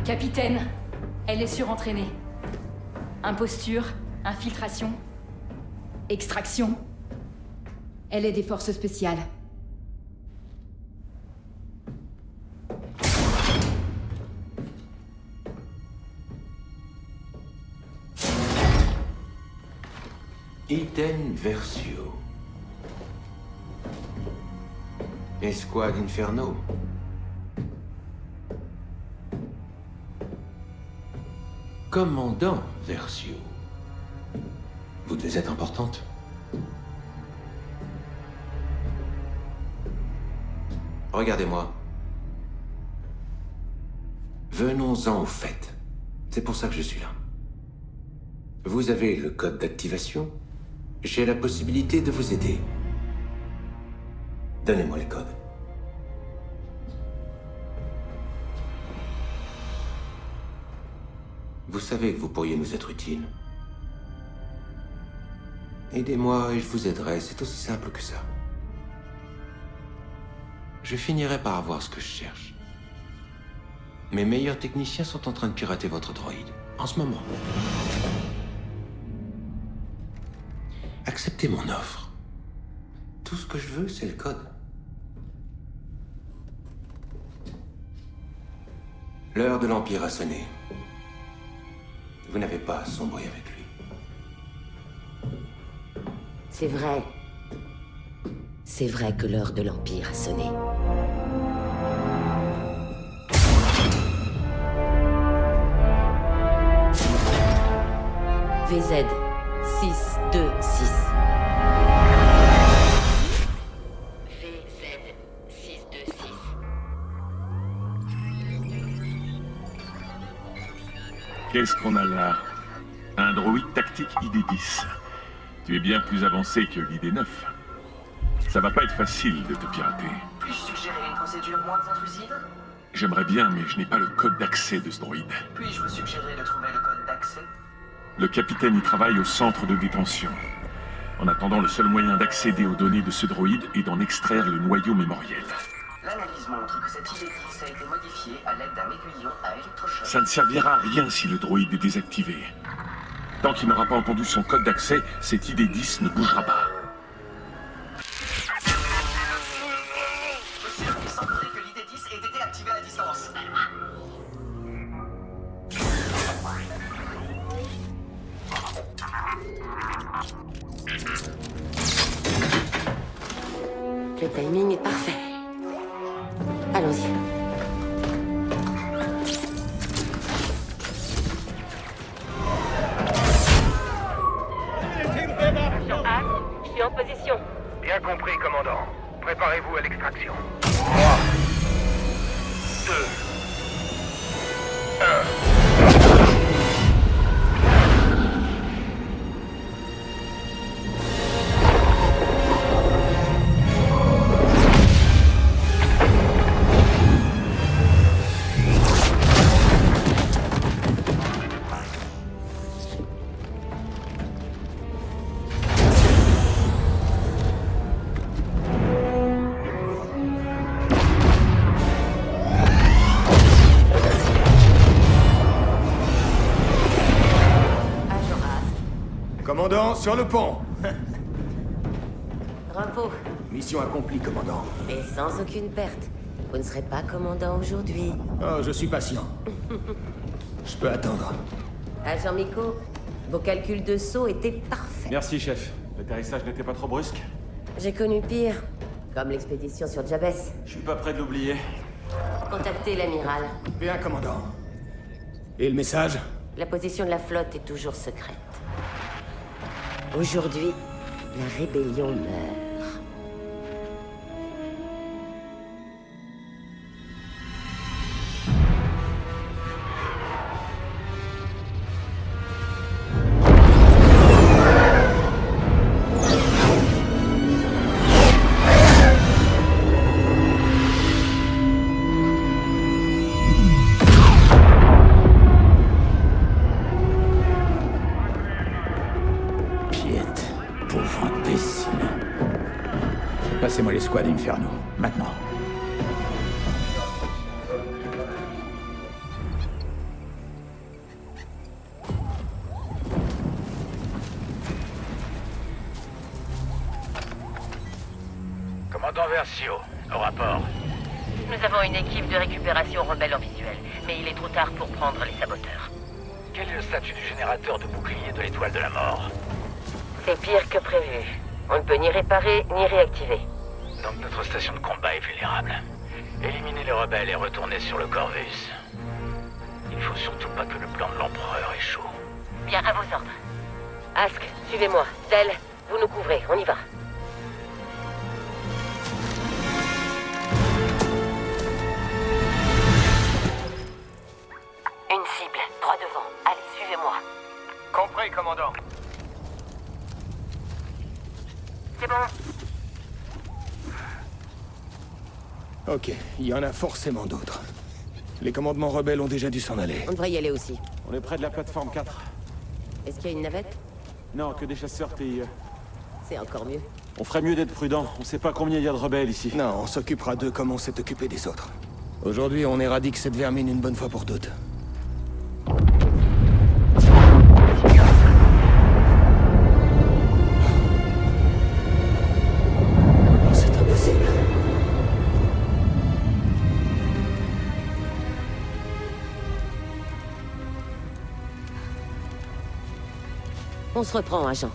Capitaine, elle est surentraînée. Imposture, infiltration, extraction. Elle est des forces spéciales. Iden Versio. Escouade Inferno. Commandant Versio. Vous devez être importante. Regardez-moi. Venons-en au fait. C'est pour ça que je suis là. Vous avez le code d'activation. J'ai la possibilité de vous aider. Donnez-moi les codes. Vous savez que vous pourriez nous être utiles. Aidez-moi et je vous aiderai, c'est aussi simple que ça. Je finirai par avoir ce que je cherche. Mes meilleurs techniciens sont en train de pirater votre droïde, en ce moment. Acceptez mon offre. Tout ce que je veux, c'est le code. L'heure de l'Empire a sonné. Vous n'avez pas à sombrer avec lui. C'est vrai. C'est vrai que l'heure de l'Empire a sonné. VZ 626. VZ 626. Qu'est-ce qu'on a là? Un droïde tactique ID-10. Tu es bien plus avancé que l'ID-9. Ça va pas être facile de te pirater. Puis-je suggérer une procédure moins intrusive? J'aimerais bien, mais je n'ai pas le code d'accès de ce droïde. Puis-je vous suggérer de trouver le code d'accès? Le capitaine y travaille au centre de détention. En attendant, le seul moyen d'accéder aux données de ce droïde est d'en extraire le noyau mémoriel. L'analyse montre que cette ID-10 a été modifiée à l'aide d'un aiguillon à électrochoc. Ça ne servira à rien si le droïde est désactivé. Tant qu'il n'aura pas entendu son code d'accès, cette ID-10 ne bougera pas. Monsieur, il semblerait que l'ID-10 ait été activée à distance. Le timing est parfait. Allons-y. Je suis en position. Bien compris, commandant. Préparez-vous à l'extraction. 3, 2, 1. Commandant, sur le pont. Repos, Mission accomplie, commandant. mais sans aucune perte. Vous ne serez pas commandant aujourd'hui. Oh, je suis patient. Je peux attendre. Agent Miko, vos calculs de saut étaient parfaits. Merci, chef. L'atterrissage n'était pas trop brusque? J'ai connu pire, comme l'expédition sur Jabès. Je suis pas prêt de l'oublier. Contactez l'amiral. Bien, commandant. Et le message? La position de la flotte est toujours secrète. Aujourd'hui, la rébellion meurt. Passez-moi l'escouade Inferno, maintenant. Commandant Versio, au rapport. Nous avons une équipe de récupération rebelle en visuel, mais il est trop tard pour prendre les saboteurs. Quel est le statut du générateur de bouclier de l'étoile de la mort? C'est pire que prévu. On ne peut ni réparer, ni réactiver. Donc notre station de combat est vulnérable. Éliminez les rebelles et retournez sur le Corvus. Il faut surtout pas que le plan de l'Empereur échoue. Bien, à vos ordres. Ask, suivez-moi. Tel, vous nous couvrez, on y va. Une cible, droit devant. Allez, suivez-moi. Compris, commandant. C'est bon. Ok, il y en a forcément d'autres. Les commandements rebelles ont déjà dû s'en aller. On devrait y aller aussi. On est près de la plateforme 4. Est-ce qu'il y a une navette? Non, que des chasseurs TIE. C'est encore mieux. On ferait mieux d'être prudent. On sait pas combien il y a de rebelles ici. Non, on s'occupera d'eux comme on s'est occupé des autres. Aujourd'hui, on éradique cette vermine une bonne fois pour toutes. C'est impossible. On se reprend, agent.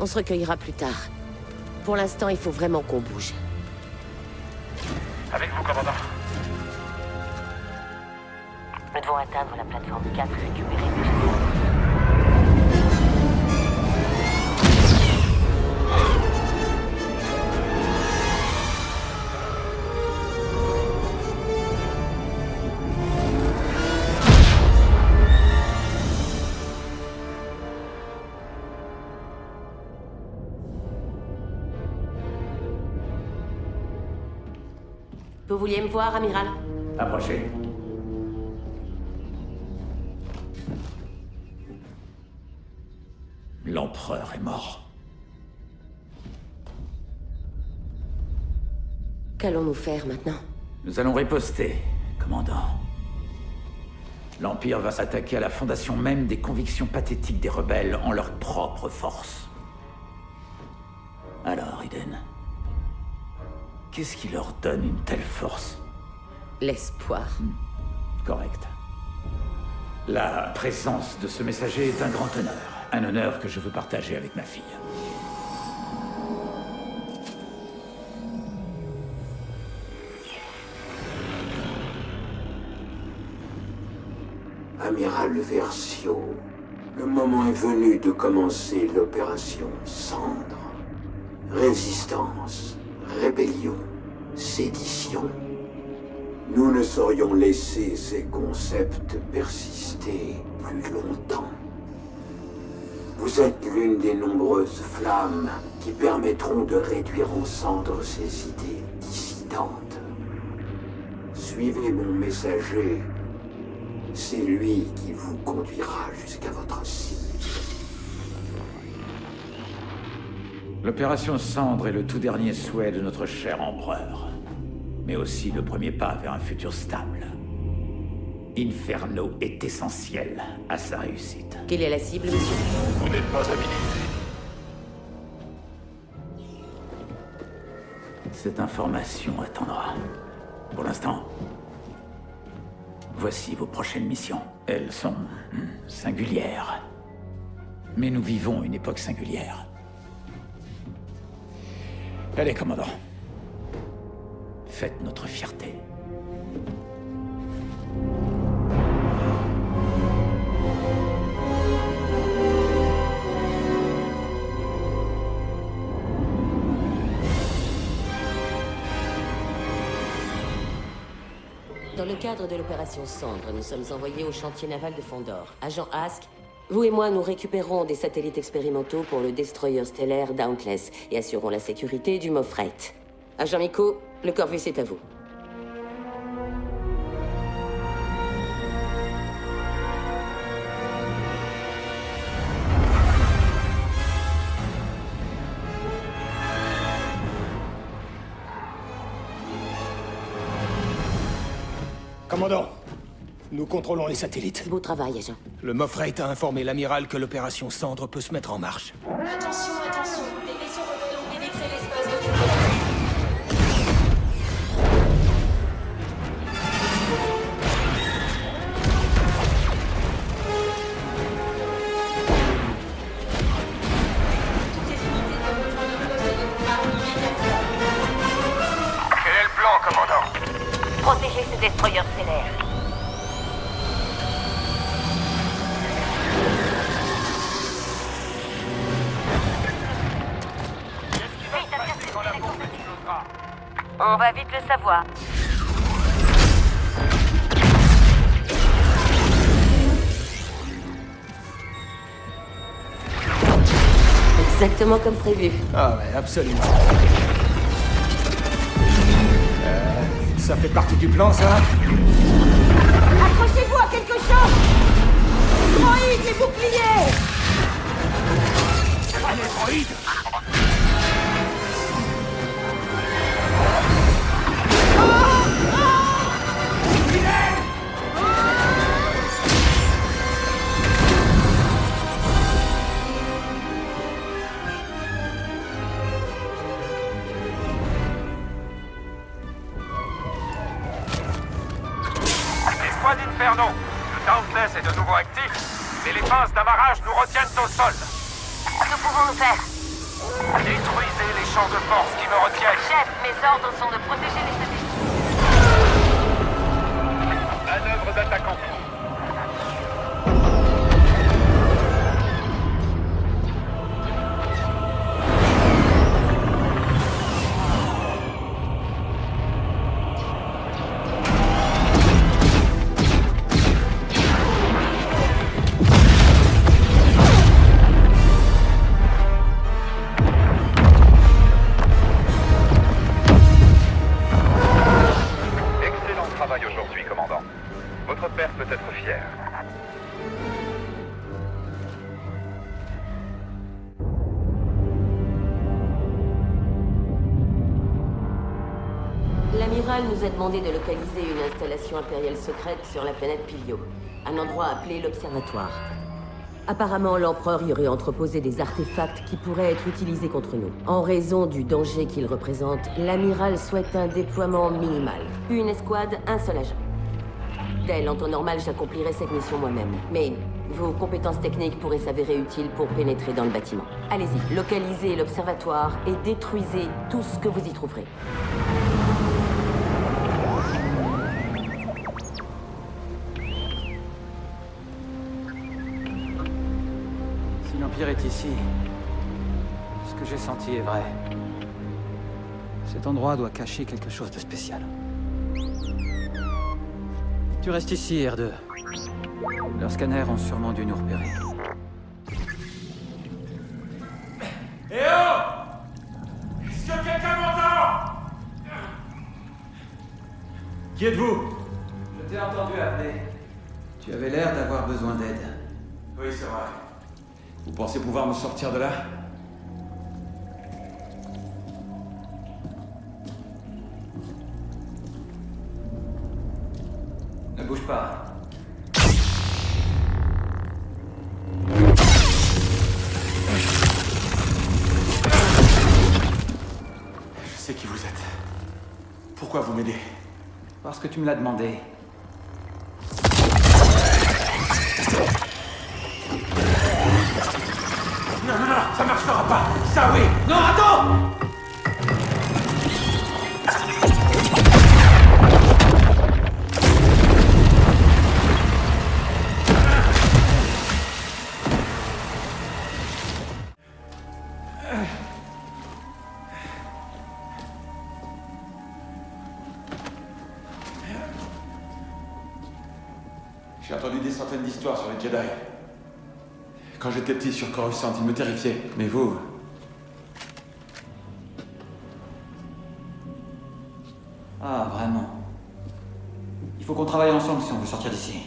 On se recueillera plus tard. Pour l'instant, il faut vraiment qu'on bouge. Avec vous, commandant. Nous devons atteindre la plateforme 4 et récupérer ces chasseurs. Vous vouliez me voir, amiral? Approchez. L'Empereur est mort. Qu'allons-nous faire maintenant? Nous allons riposter, commandant. L'Empire va s'attaquer à la fondation même des convictions pathétiques des rebelles en leur propre force. Alors, Eden, qu'est-ce qui leur donne une telle force? L'espoir. Correct. La présence de ce messager est un grand honneur. Un honneur que je veux partager avec ma fille. Amiral Versio, le moment est venu de commencer l'opération Cendre. Résistance, rébellion, sédition. Nous ne saurions laisser ces concepts persister plus longtemps. Vous êtes l'une des nombreuses flammes qui permettront de réduire en cendres ces idées dissidentes. Suivez mon messager. C'est lui qui vous conduira jusqu'à votre cible. L'opération Cendre est le tout dernier souhait de notre cher empereur. Mais aussi le premier pas vers un futur stable. Inferno est essentiel à sa réussite. Quelle est la cible, monsieur? Vous n'êtes pas habilité. Cette information attendra. Pour l'instant, voici vos prochaines missions. Elles sont singulières. Mais nous vivons une époque singulière. Allez, commandant. Faites notre fierté. Dans le cadre de l'opération Cendre, nous sommes envoyés au chantier naval de Fondor. Agent Ask, vous et moi, nous récupérons des satellites expérimentaux pour le destroyer stellaire Dauntless et assurons la sécurité du Moffret. Agent Miko, le Corvus est à vous. Commandant, nous contrôlons les satellites. Beau travail, agent. Le Moffret a informé l'amiral que l'opération Cendre peut se mettre en marche. Attention, attention, des vaisseaux rebelles ont pénétré l'espace de Fondor. Toutes les unités doivent rejoindre le poste de combat immédiatement. Quel est le plan, commandant? Protégez ce destroyer stellaire. On va vite le savoir. Exactement comme prévu. Ah ouais, absolument. Ça fait partie du plan, ça? Accrochez-vous à quelque chose! Droïdes, les boucliers! Allez, droïde! Escouade Inferno, le Dauntless est de nouveau actif, mais les pinces d'amarrage nous retiennent au sol. Que pouvons-nous faire? Détruisez les champs de force qui me retiennent. Chef, mes ordres sont de protéger les satellites. Manœuvre d'attaquant. Excellent travail aujourd'hui, commandant. Votre père peut être fier. L'amiral nous a demandé de localiser une installation impériale secrète sur la planète Pilio, un endroit appelé l'Observatoire. Apparemment, l'Empereur y aurait entreposé des artefacts qui pourraient être utilisés contre nous. En raison du danger qu'ils représentent, l'amiral souhaite un déploiement minimal. Une escouade, un seul agent. Tel, en temps normal, j'accomplirais cette mission moi-même. Mais vos compétences techniques pourraient s'avérer utiles pour pénétrer dans le bâtiment. Allez-y, localisez l'Observatoire et détruisez tout ce que vous y trouverez. Si l'Empire est ici, ce que j'ai senti est vrai. Cet endroit doit cacher quelque chose de spécial. Tu restes ici, R2. Leurs scanners ont sûrement dû nous repérer. Eh oh! Est-ce que quelqu'un m'entend? Qui êtes-vous? Je t'ai entendu appeler. Tu avais l'air d'avoir besoin d'aide. Oui, c'est vrai. Vous pensez pouvoir me sortir de là? Ne bouge pas. vous m'aider? Parce que tu me l'as demandé. Non, non, non, ça marchera pas. Ça, oui. Non, attends! J'ai entendu des centaines d'histoires sur les Jedi. Quand j'étais petit sur Coruscant, ils me terrifiaient. Mais vous... Ah, vraiment. Il faut qu'on travaille ensemble si on veut sortir d'ici.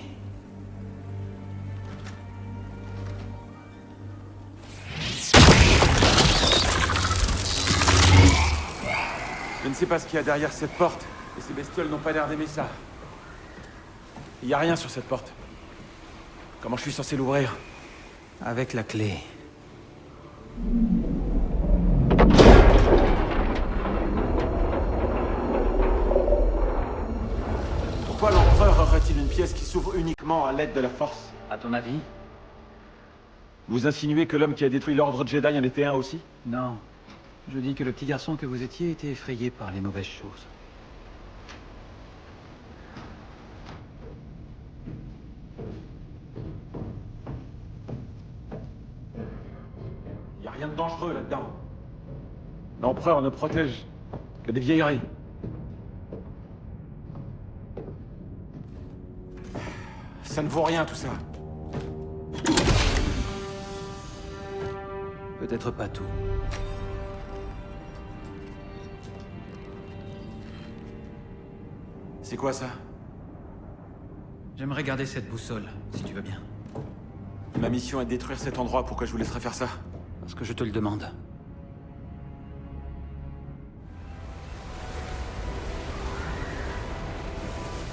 Je ne sais pas ce qu'il y a derrière cette porte, et ces bestioles n'ont pas l'air d'aimer ça. Il n'y a rien sur cette porte. Comment je suis censé l'ouvrir? Avec la clé. Pourquoi l'Empereur aurait-il une pièce qui s'ouvre uniquement à l'aide de la Force? À ton avis? Vous insinuez que l'homme qui a détruit l'Ordre Jedi en était un aussi? Non. Je dis que le petit garçon que vous étiez était effrayé par les mauvaises choses. Il n'y a rien de dangereux là-dedans. L'Empereur ne protège que des vieilleries. Ça ne vaut rien tout ça. Peut-être pas tout. C'est quoi ça? J'aimerais garder cette boussole, si tu veux bien. Ma mission est de détruire cet endroit, pourquoi je vous laisserai faire ça? Parce que je te le demande.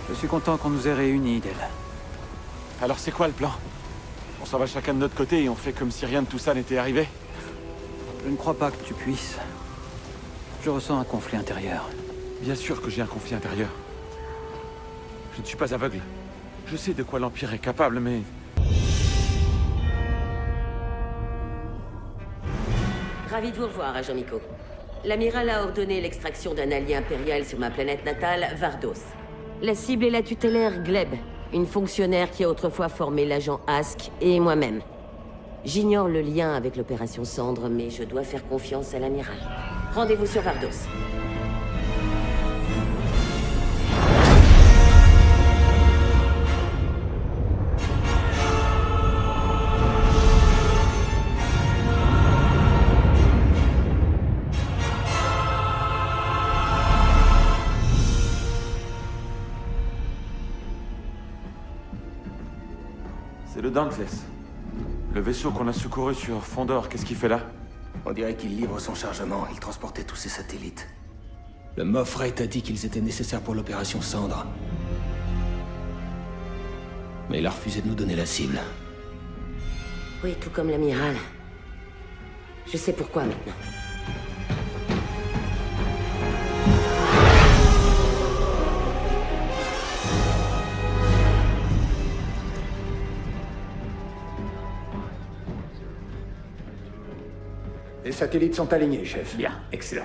Je suis content qu'on nous ait réunis, Del. Alors c'est quoi le plan? On s'en va chacun de notre côté et on fait comme si rien de tout ça n'était arrivé? Je ne crois pas que tu puisses. Je ressens un conflit intérieur. Bien sûr que j'ai un conflit intérieur. Je ne suis pas aveugle. Je sais de quoi l'Empire est capable, mais... Ravi de vous revoir, agent Miko. L'amiral a ordonné l'extraction d'un allié impérial sur ma planète natale, Vardos. La cible est la tutélaire Gleb, une fonctionnaire qui a autrefois formé l'agent Ask et moi-même. J'ignore le lien avec l'opération Cendre, mais je dois faire confiance à l'amiral. Rendez-vous sur Vardos. C'est le Dauntless. Le vaisseau qu'on a secouru sur Fondor, qu'est-ce qu'il fait là? On dirait qu'il livre son chargement. Il transportait tous ses satellites. Le Moff Rate a dit qu'ils étaient nécessaires pour l'opération Cendre. Mais il a refusé de nous donner la cible. Oui, tout comme l'amiral. Je sais pourquoi maintenant. Les satellites sont alignés, chef. Bien, excellent.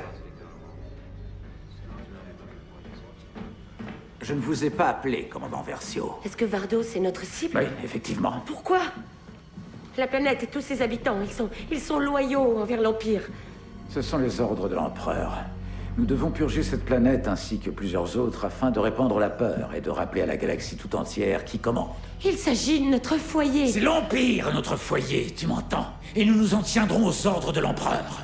Je ne vous ai pas appelé, commandant Versio. Est-ce que Vardos est notre cible? Oui, effectivement. Pourquoi? La planète et tous ses habitants, ils sont loyaux envers l'Empire. Ce sont les ordres de l'Empereur. Nous devons purger cette planète ainsi que plusieurs autres afin de répandre la peur et de rappeler à la galaxie tout entière qui commande. Il s'agit de notre foyer. C'est l'Empire, notre foyer, tu m'entends? Et nous nous en tiendrons aux ordres de l'Empereur.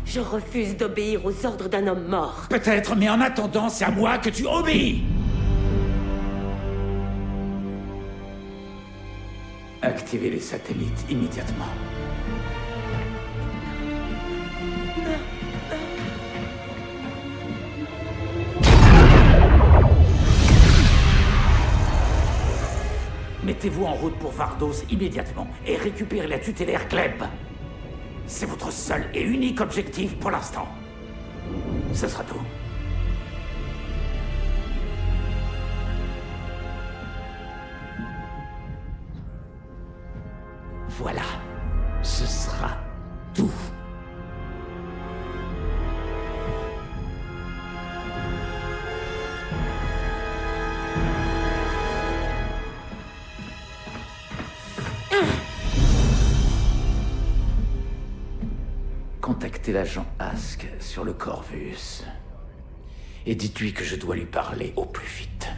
Je refuse d'obéir aux ordres d'un homme mort. Peut-être, mais en attendant, c'est à moi que tu obéis. Activez les satellites immédiatement. Mettez-vous en route pour Vardos immédiatement et récupérez la tutélaire Gleb. C'est votre seul et unique objectif pour l'instant. Ce sera tout. Voilà. Ce sera tout. Contactez l'agent Ask sur le Corvus. Et dites-lui que je dois lui parler au plus vite.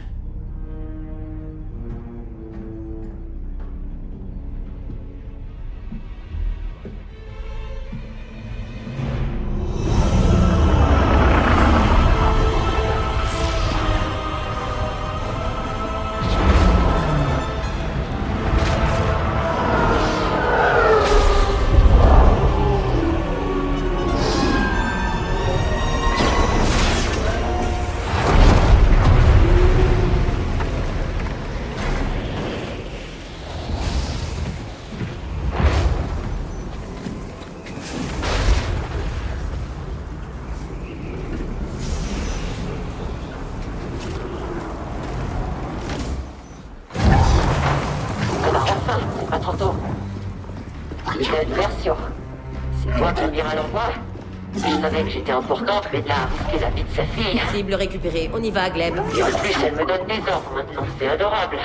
J'étais importante, mais de là à risquer la vie de sa fille. Cible récupérée, on y va, Gleb. Et en plus, elle me donne des ordres maintenant, c'est adorable.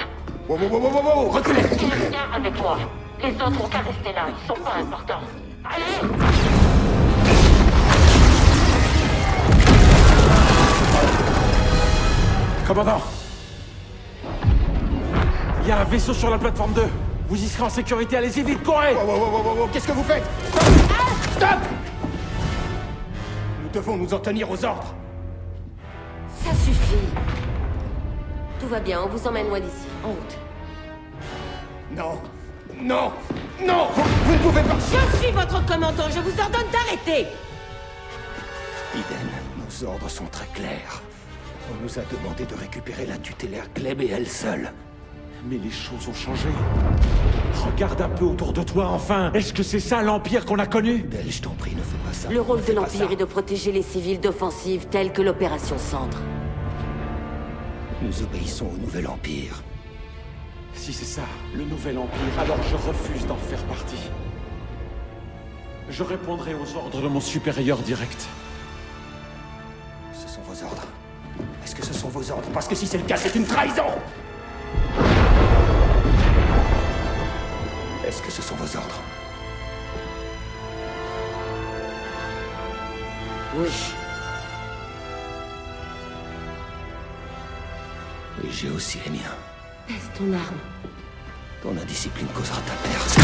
Wow, reculez! Viens avec moi. Les autres n'ont qu'à rester là, ils sont pas importants. Allez! Commandant! Il y a un vaisseau sur la plateforme 2. Vous y serez en sécurité, allez-y vite, courez! Wow, qu'est-ce que vous faites? Stop! Nous devons nous en tenir aux ordres. Ça suffit. Tout va bien, on vous emmène loin d'ici, en route. Non! Vous ne pouvez pas... Je suis votre commandant, je vous ordonne d'arrêter! Eden, nos ordres sont très clairs. On nous a demandé de récupérer la tutélaire Gleb et elle seule. Mais les choses ont changé. Regarde un peu autour de toi, enfin. Est-ce que c'est ça l'Empire qu'on a connu? Del, je t'en prie, ne fais pas ça. Le rôle de l'Empire est de protéger les civils d'offensives telles que l'opération Cendre. Nous obéissons au Nouvel Empire. Si c'est ça, le Nouvel Empire, alors je refuse d'en faire partie. Je répondrai aux ordres de mon supérieur direct. Ce sont vos ordres. Est-ce que ce sont vos ordres? Parce que si c'est le cas, c'est une trahison! Est-ce que ce sont vos ordres? Oui. Et j'ai aussi les miens. Baisse ton arme. Ton indiscipline causera ta perte.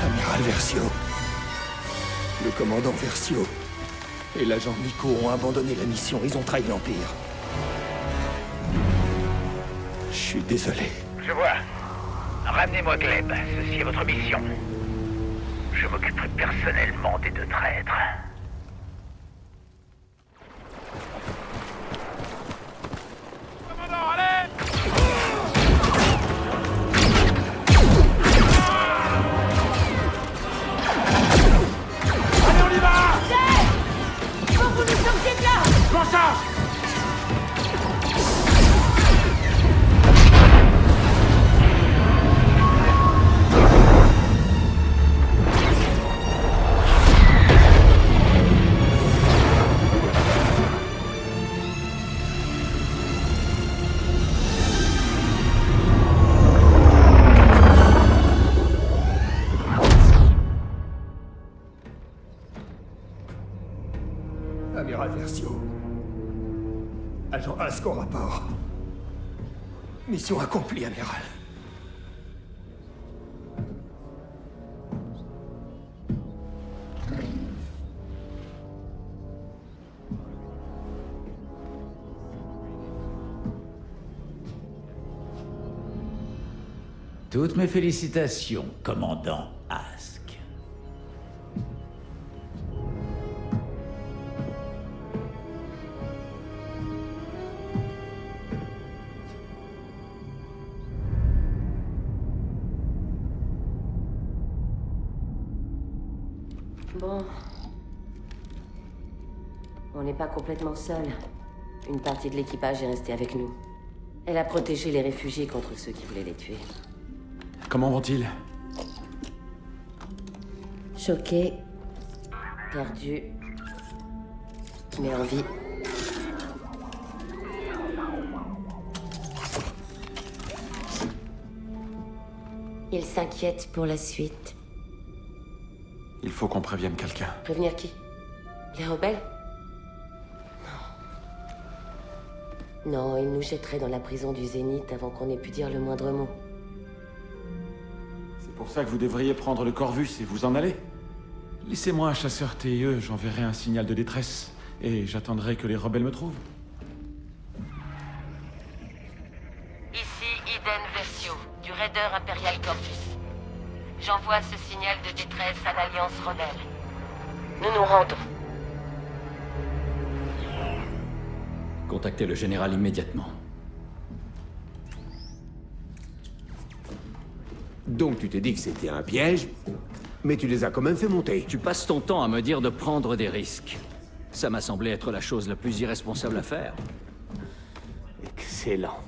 Amiral Versio. Le commandant Versio et l'agent Nico ont abandonné la mission. Ils ont trahi l'Empire. Je suis désolé. Je vois. Ramenez-moi Gleb. Ceci est votre mission. Je m'occuperai personnellement des deux traîtres. Commandant, allez! Allez, on y va! Faut que vous nous sortiez de là! Je m'en charge! Amiral Versio. Agent Ask au rapport. Mission accomplie, amiral. Toutes mes félicitations, commandant Ask. Bon. On n'est pas complètement seul. Une partie de l'équipage est restée avec nous. Elle a protégé les réfugiés contre ceux qui voulaient les tuer. Comment vont-ils? Choqués, perdus, mais en vie. Ils s'inquiètent pour la suite. Il faut qu'on prévienne quelqu'un. Prévenir qui? Les rebelles? Non, ils nous jetteraient dans la prison du Zénith avant qu'on ait pu dire le moindre mot. C'est pour ça que vous devriez prendre le Corvus et vous en aller. Laissez-moi un chasseur TIE, j'enverrai un signal de détresse. Et j'attendrai que les rebelles me trouvent. Ici Iden Versio, du Raider Imperial Corvus. J'envoie ce signal de détresse à l'Alliance rebelle. Nous nous rendons. Contactez le général immédiatement. Donc tu t'es dit que c'était un piège, mais tu les as quand même fait monter. Tu passes ton temps à me dire de prendre des risques. Ça m'a semblé être la chose la plus irresponsable à faire. Excellent.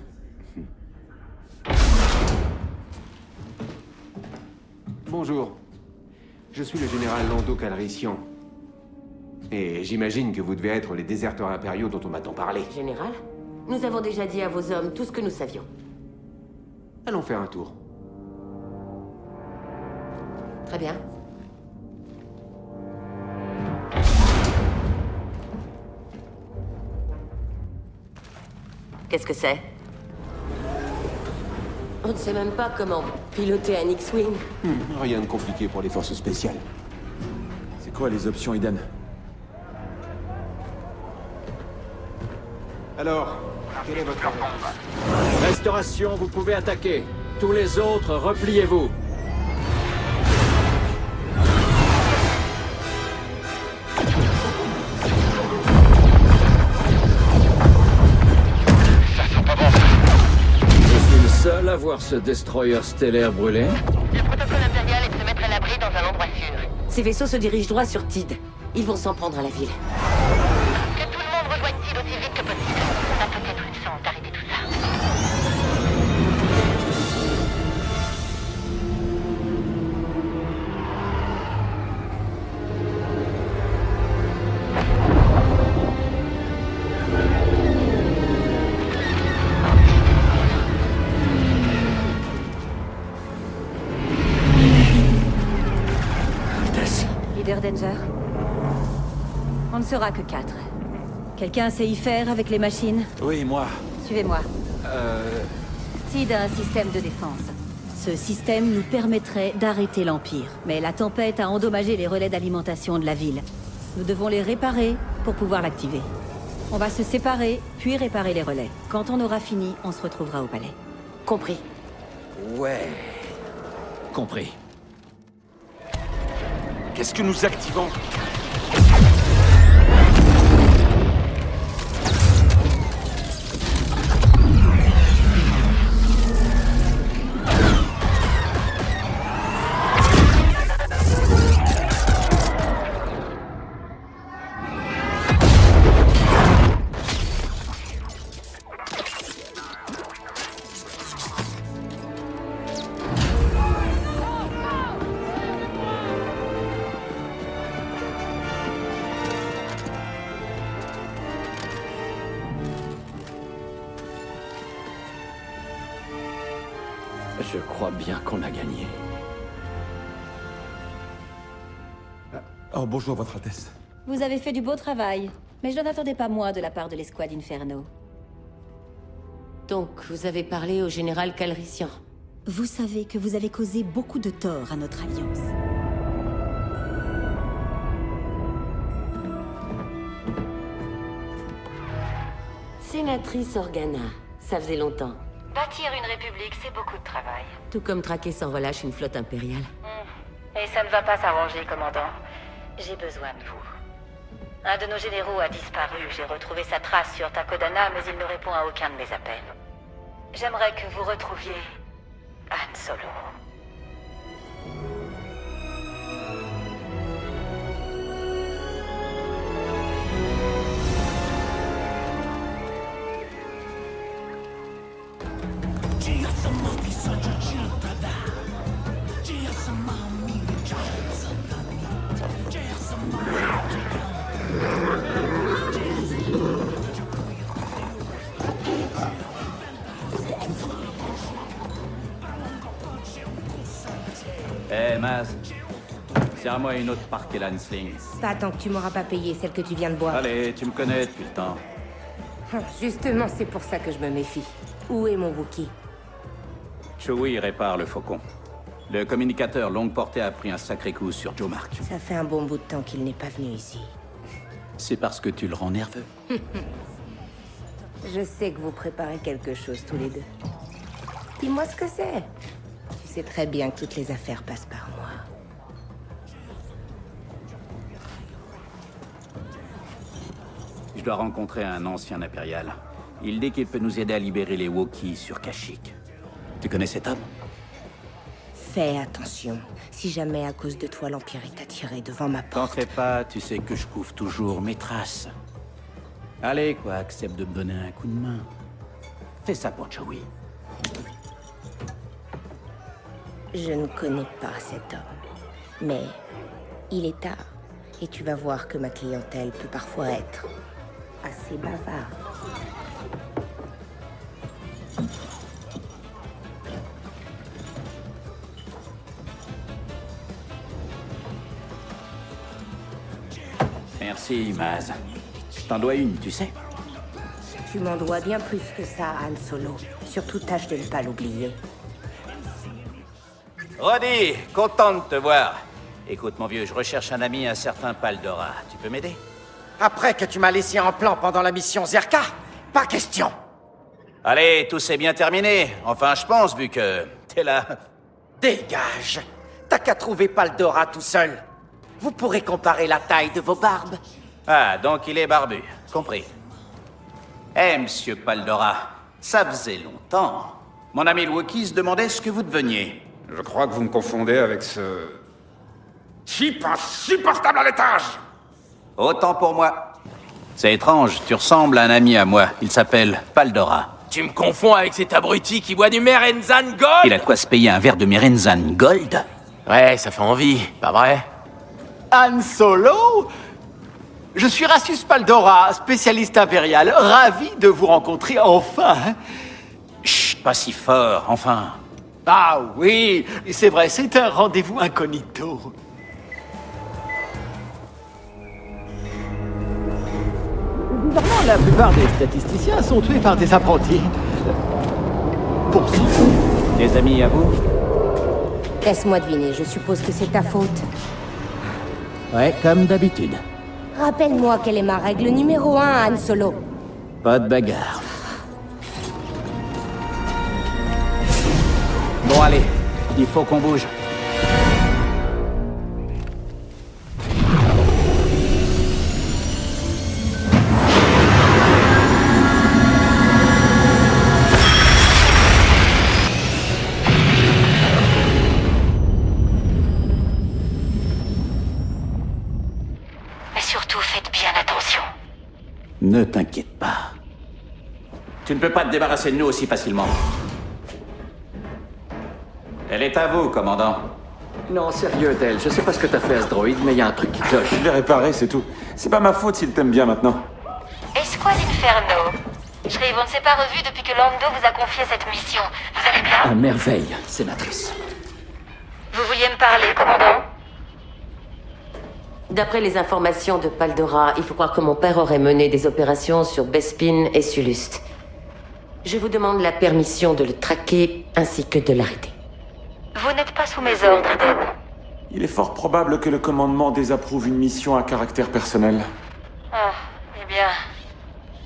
Bonjour. Je suis le général Lando Calrissian. Et j'imagine que vous devez être les déserteurs impériaux dont on m'a tant parlé. Général, nous avons déjà dit à vos hommes tout ce que nous savions. Allons faire un tour. Très bien. Qu'est-ce que c'est? On ne sait même pas comment piloter un X-Wing. Rien de compliqué pour les forces spéciales. C'est quoi les options, Eden? Alors, quel est votre Restauration, vous pouvez attaquer. Tous les autres, repliez-vous. Je suis le seul à voir ce destroyer stellaire brûler. Le protocole impérial est de se mettre à l'abri dans un endroit sûr. Ces vaisseaux se dirigent droit sur Tid. Ils vont s'en prendre à la ville. Que tout le monde rejoigne Tid aussi vite que possible. On a peut-être une chance d'arrêter tout ça. Leader Danger. On ne sera que 4. Quelqu'un sait y faire avec les machines? Oui, moi. Suivez-moi. Tid a un système de défense. Ce système nous permettrait d'arrêter l'Empire. Mais la tempête a endommagé les relais d'alimentation de la ville. Nous devons les réparer pour pouvoir l'activer. On va se séparer, puis réparer les relais. Quand on aura fini, on se retrouvera au palais. Compris. Ouais. Compris. Qu'est-ce que nous activons? Je crois bien qu'on a gagné. Oh, bonjour, Votre Altesse. Vous avez fait du beau travail. Mais je n'en attendais pas moins de la part de l'escouade Inferno. Donc, vous avez parlé au général Calrissian. Vous savez que vous avez causé beaucoup de tort à notre alliance. Sénatrice Organa, ça faisait longtemps. Bâtir une république, c'est beaucoup de travail. Tout comme traquer sans relâche une flotte impériale. Et ça ne va pas s'arranger, commandant. J'ai besoin de vous. Un de nos généraux a disparu. J'ai retrouvé sa trace sur Takodana, mais il ne répond à aucun de mes appels. J'aimerais que vous retrouviez Han Solo. Maz. Serre-moi une autre Park Elan Sling. Pas tant que tu m'auras pas payé celle que tu viens de boire. Allez, tu me connais depuis le temps. Justement, c'est pour ça que je me méfie. Où est mon Wookie? Chewie répare le faucon. Le communicateur longue portée a pris un sacré coup sur Joe Mark. Ça fait un bon bout de temps qu'il n'est pas venu ici. C'est parce que tu le rends nerveux. Je sais que vous préparez quelque chose tous les deux. Dis-moi ce que c'est. Tu sais très bien que toutes les affaires passent par moi. Je dois rencontrer un ancien impérial. Il dit qu'il peut nous aider à libérer les Wookiees sur Kashyyyk. Tu connais cet homme? Fais attention. Si jamais à cause de toi l'Empire est attiré devant ma porte... T'en fais pas, tu sais que je couvre toujours mes traces. Allez, quoi, accepte de me donner un coup de main. Fais ça pour Chewie. Je ne connais pas cet homme. Mais il est tard. Et tu vas voir que ma clientèle peut parfois être assez bavarde. Merci, Maz. Je t'en dois une, tu sais. Tu m'en dois bien plus que ça, Han Solo. Surtout tâche de ne pas l'oublier. Roddy, content de te voir. Écoute, mon vieux, je recherche un ami, un certain Paldora. Tu peux m'aider? Après que tu m'as laissé en plan pendant la mission Zerka? Pas question. Allez, tout s'est bien terminé. Enfin, je pense, vu que t'es là. Dégage. T'as qu'à trouver Paldora tout seul. Vous pourrez comparer la taille de vos barbes. Ah, donc il est barbu. Compris. Eh, monsieur Paldora, ça faisait longtemps. Mon ami le Wookiee se demandait ce que vous deveniez. Je crois que vous me confondez avec ce... type insupportable à l'étage. Autant pour moi. C'est étrange, tu ressembles à un ami à moi. Il s'appelle Paldora. Tu me confonds avec cet abruti qui boit du Merenzan Gold? Il a de quoi se payer un verre de Merenzan Gold? Ouais, ça fait envie, pas vrai? Han Solo? Je suis Rassus Paldora, spécialiste impérial. Ravi de vous rencontrer enfin. Chut, pas si fort, enfin. Ah oui, c'est vrai, c'est un rendez-vous incognito. Bizarrement, la plupart des statisticiens sont tués par des apprentis. Bon sang. Des amis à vous? Laisse-moi deviner, je suppose que c'est ta faute. Ouais, comme d'habitude. Rappelle-moi quelle est ma règle numéro 1, Han Solo. Pas de bagarre. Bon, allez, il faut qu'on bouge. Mais surtout, faites bien attention. Ne t'inquiète pas. Tu ne peux pas te débarrasser de nous aussi facilement. Elle est à vous, commandant. Non, sérieux, Del, je sais pas ce que t'as fait à ce droïde, mais il y a un truc qui cloche. Je l'ai réparé, c'est tout. C'est pas ma faute s'il t'aime bien maintenant. Escouade Inferno. Shreve, on ne s'est pas revu depuis que Lando vous a confié cette mission. Vous allez bien? À merveille, sénatrice. Vous vouliez me parler, commandant? D'après les informations de Paldora, il faut croire que mon père aurait mené des opérations sur Bespin et Sulust. Je vous demande la permission de le traquer ainsi que de l'arrêter. Vous n'êtes pas sous mes ordres, Eden. Il est fort probable que le commandement désapprouve une mission à caractère personnel. Ah, eh bien...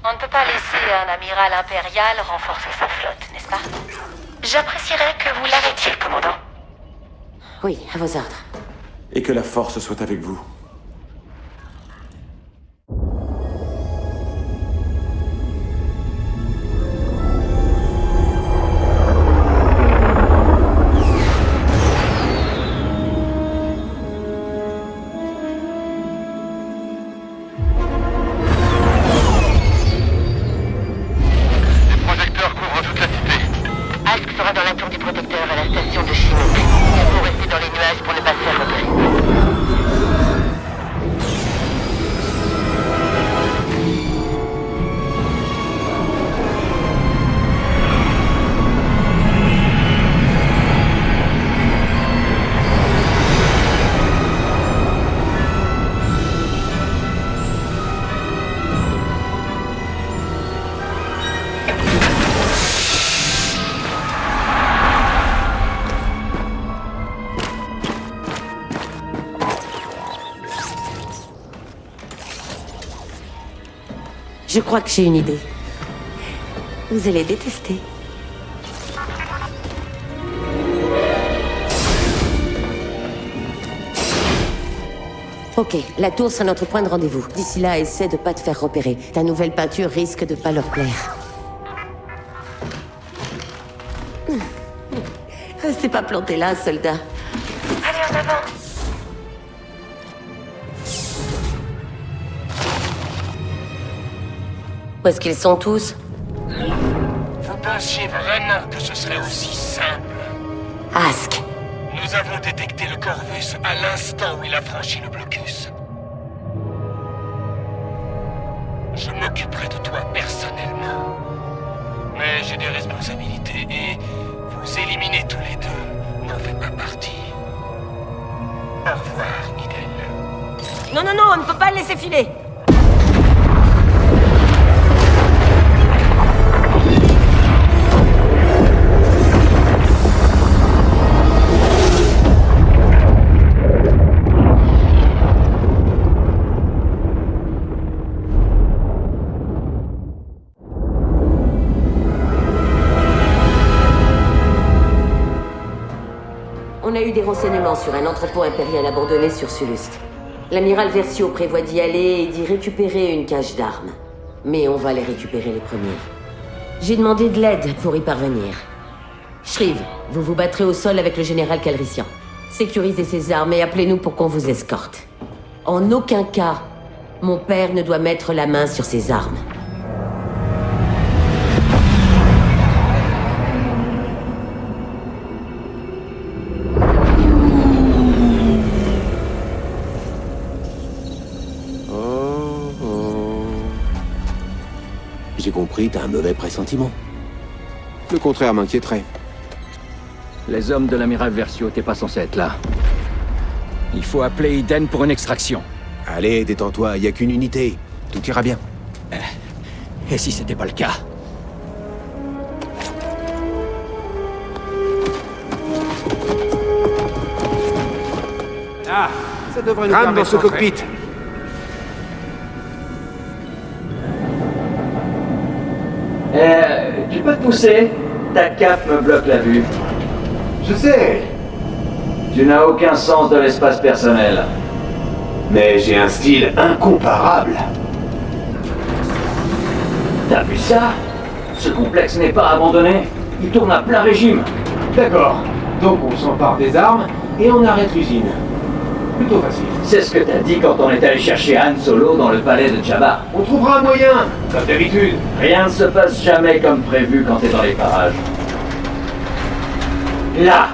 On ne peut pas laisser un amiral impérial renforcer sa flotte, n'est-ce pas? J'apprécierais que vous l'arrêtiez, commandant. Oui, à vos ordres. Et que la force soit avec vous. Sera dans la tour du protecteur à la station de Chinook. Il faut rester dans les nuages pour ne pas se faire repérer. Je crois que j'ai une idée. Vous allez détester. Ok, la tour sera notre point de rendez-vous. D'ici là, essaie de pas te faire repérer. Ta nouvelle peinture risque de pas leur plaire. Restez pas plantés là, soldats. Allez, en avant. Où est-ce qu'ils sont tous? Vous pensiez vraiment que ce serait aussi simple? Ask. Nous avons détecté le Corvus à l'instant où il a franchi le blocus. Je m'occuperai de toi personnellement. Mais j'ai des responsabilités et vous éliminer tous les deux n'en fait pas partie. Au revoir, Idel. Non, non, non, on ne peut pas le laisser filer. On a eu des renseignements sur un entrepôt impérial abandonné sur Sulust. L'amiral Versio prévoit d'y aller et d'y récupérer une cache d'armes. Mais on va les récupérer les premiers. J'ai demandé de l'aide pour y parvenir. Shriv, vous vous battrez au sol avec le général Calrissian. Sécurisez ses armes et appelez-nous pour qu'on vous escorte. En aucun cas, mon père ne doit mettre la main sur ses armes. J'ai compris, t'as un mauvais pressentiment. Le contraire m'inquiéterait. Les hommes de l'amiral Versio, t'es pas censé être là. Il faut appeler Iden pour une extraction. Allez, détends-toi, y a qu'une unité. Tout ira bien. Et si c'était pas le cas? Ah, ça devrait nous Rame permettre dans ce d'entrer. cockpit. Tu peux te pousser? Ta cape me bloque la vue. Je sais, Tu n'as aucun sens de l'espace personnel. mais j'ai un style incomparable. T'as vu ça? Ce complexe n'est pas abandonné. Il tourne à plein régime. D'accord, donc on s'empare des armes et on arrête l'usine. Plutôt facile. C'est ce que t'as dit quand on est allé chercher Han Solo dans le palais de Jabba. On trouvera un moyen, comme d'habitude. Rien ne se passe jamais comme prévu quand t'es dans les parages. Là,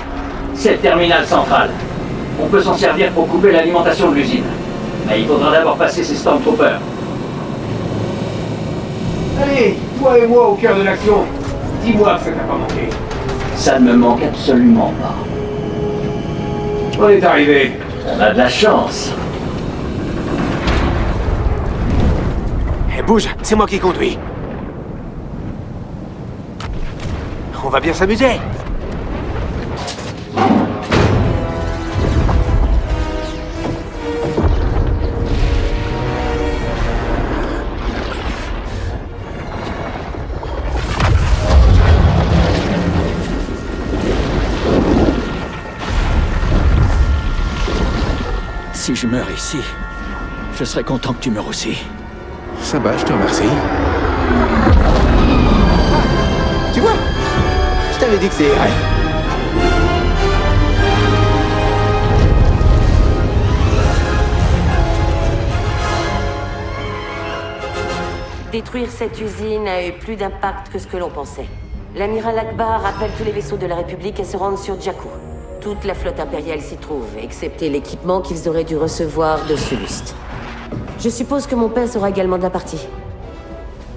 c'est le terminal central. On peut s'en servir pour couper l'alimentation de l'usine. Mais il faudra d'abord passer ces Stormtroopers. Allez, toi et moi au cœur de l'action. Dis-moi que ça t'a pas manqué. Ça ne me manque absolument pas. On est arrivé. On a de la chance. Eh, bouge, c'est moi qui conduis. On va bien s'amuser. Si je meurs ici, je serais content que tu meurs aussi. Ça va, je te remercie. Tu vois, je t'avais dit que c'est vrai. Détruire cette usine a eu plus d'impact que ce que l'on pensait. L'amiral Akbar appelle tous les vaisseaux de la République à se rendre sur Jakku. Toute la flotte impériale s'y trouve, excepté l'équipement qu'ils auraient dû recevoir de Sulust. Je suppose que mon père sera également de la partie.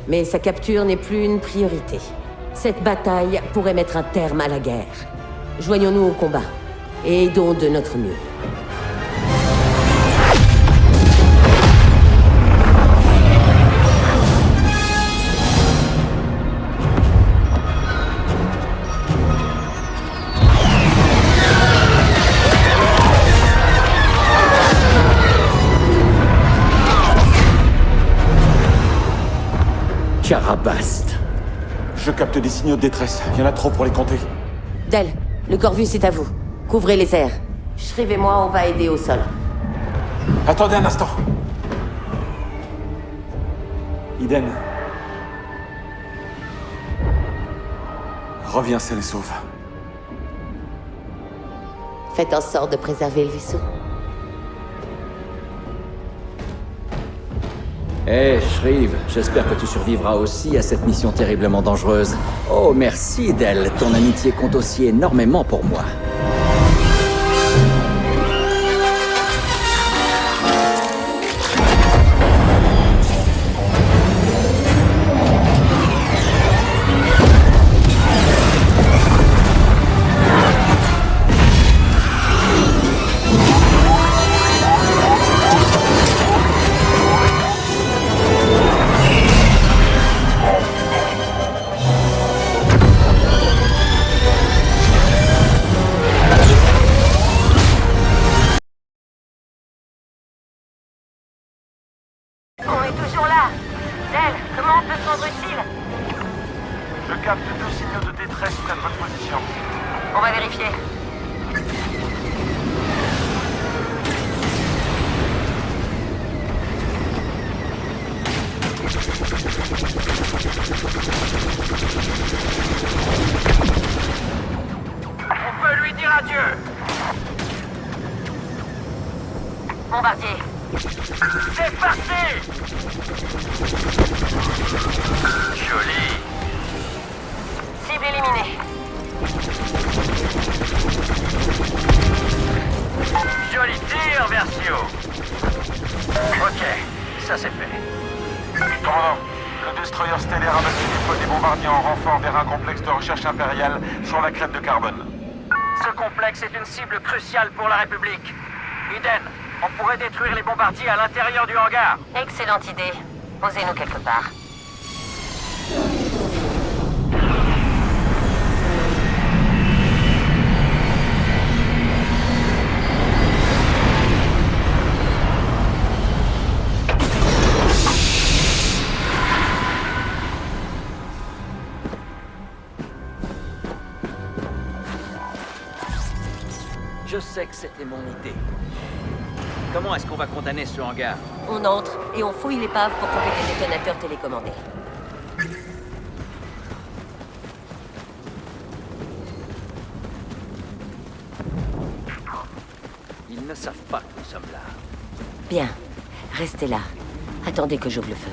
Mais sa capture n'est plus une priorité. Cette bataille pourrait mettre un terme à la guerre. Joignons-nous au combat et aidons de notre mieux. Carabaste. Je capte des signaux de détresse. Il y en a trop pour les compter. Del, le Corvus est à vous. Couvrez les airs. Shriv et moi, on va aider au sol. Attendez un instant. Eden. Reviens saine et sauve. Faites en sorte de préserver le vaisseau. Hé, Shriv, j'espère que tu survivras aussi à cette mission terriblement dangereuse. Oh, merci, Del. Ton amitié compte aussi énormément pour moi. On est toujours là. Del, comment on peut se rendre utile? Je capte 2 signaux de détresse près de votre position. On va vérifier. On peut lui dire adieu. Bombardier. C'est parti. Joli. Cible éliminée. Joli tir, Versio. Ok, ça c'est fait. Commandant, le destroyer stellaire a battu des bombardiers en renfort vers un complexe de recherche impériale sur la crête de carbone. Ce complexe est une cible cruciale pour la République. Eden, on pourrait détruire les bombardiers à l'intérieur du hangar. Excellente idée. Posez-nous quelque part. Je sais que c'était mon idée. Comment est-ce qu'on va condamner ce hangar? On entre et on fouille l'épave pour trouver des détonateurs télécommandés. Ils ne savent pas que nous sommes là. Bien. Restez là. Attendez que j'ouvre le feu.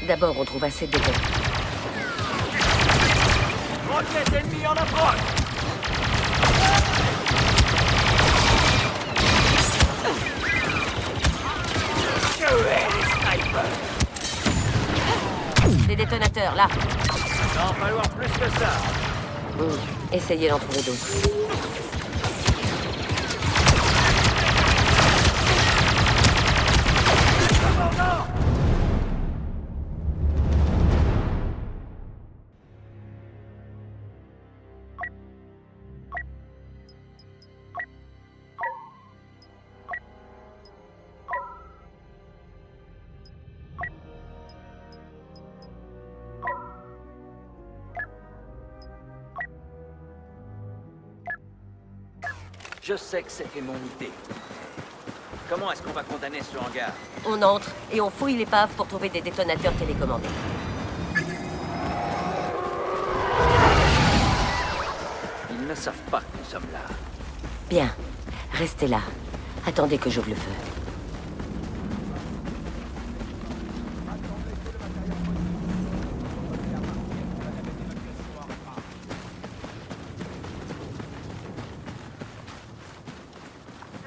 D'abord, on trouve assez de détails. Roquette ennemie en approche. Des détonateurs, là. Il va en falloir plus que ça. Essayez d'en trouver d'autres. Je sais que c'était mon idée. Comment est-ce qu'on va condamner ce hangar? On entre et on fouille l'épave pour trouver des détonateurs télécommandés. Ils ne savent pas que nous sommes là. Bien. Restez là. Attendez que j'ouvre le feu.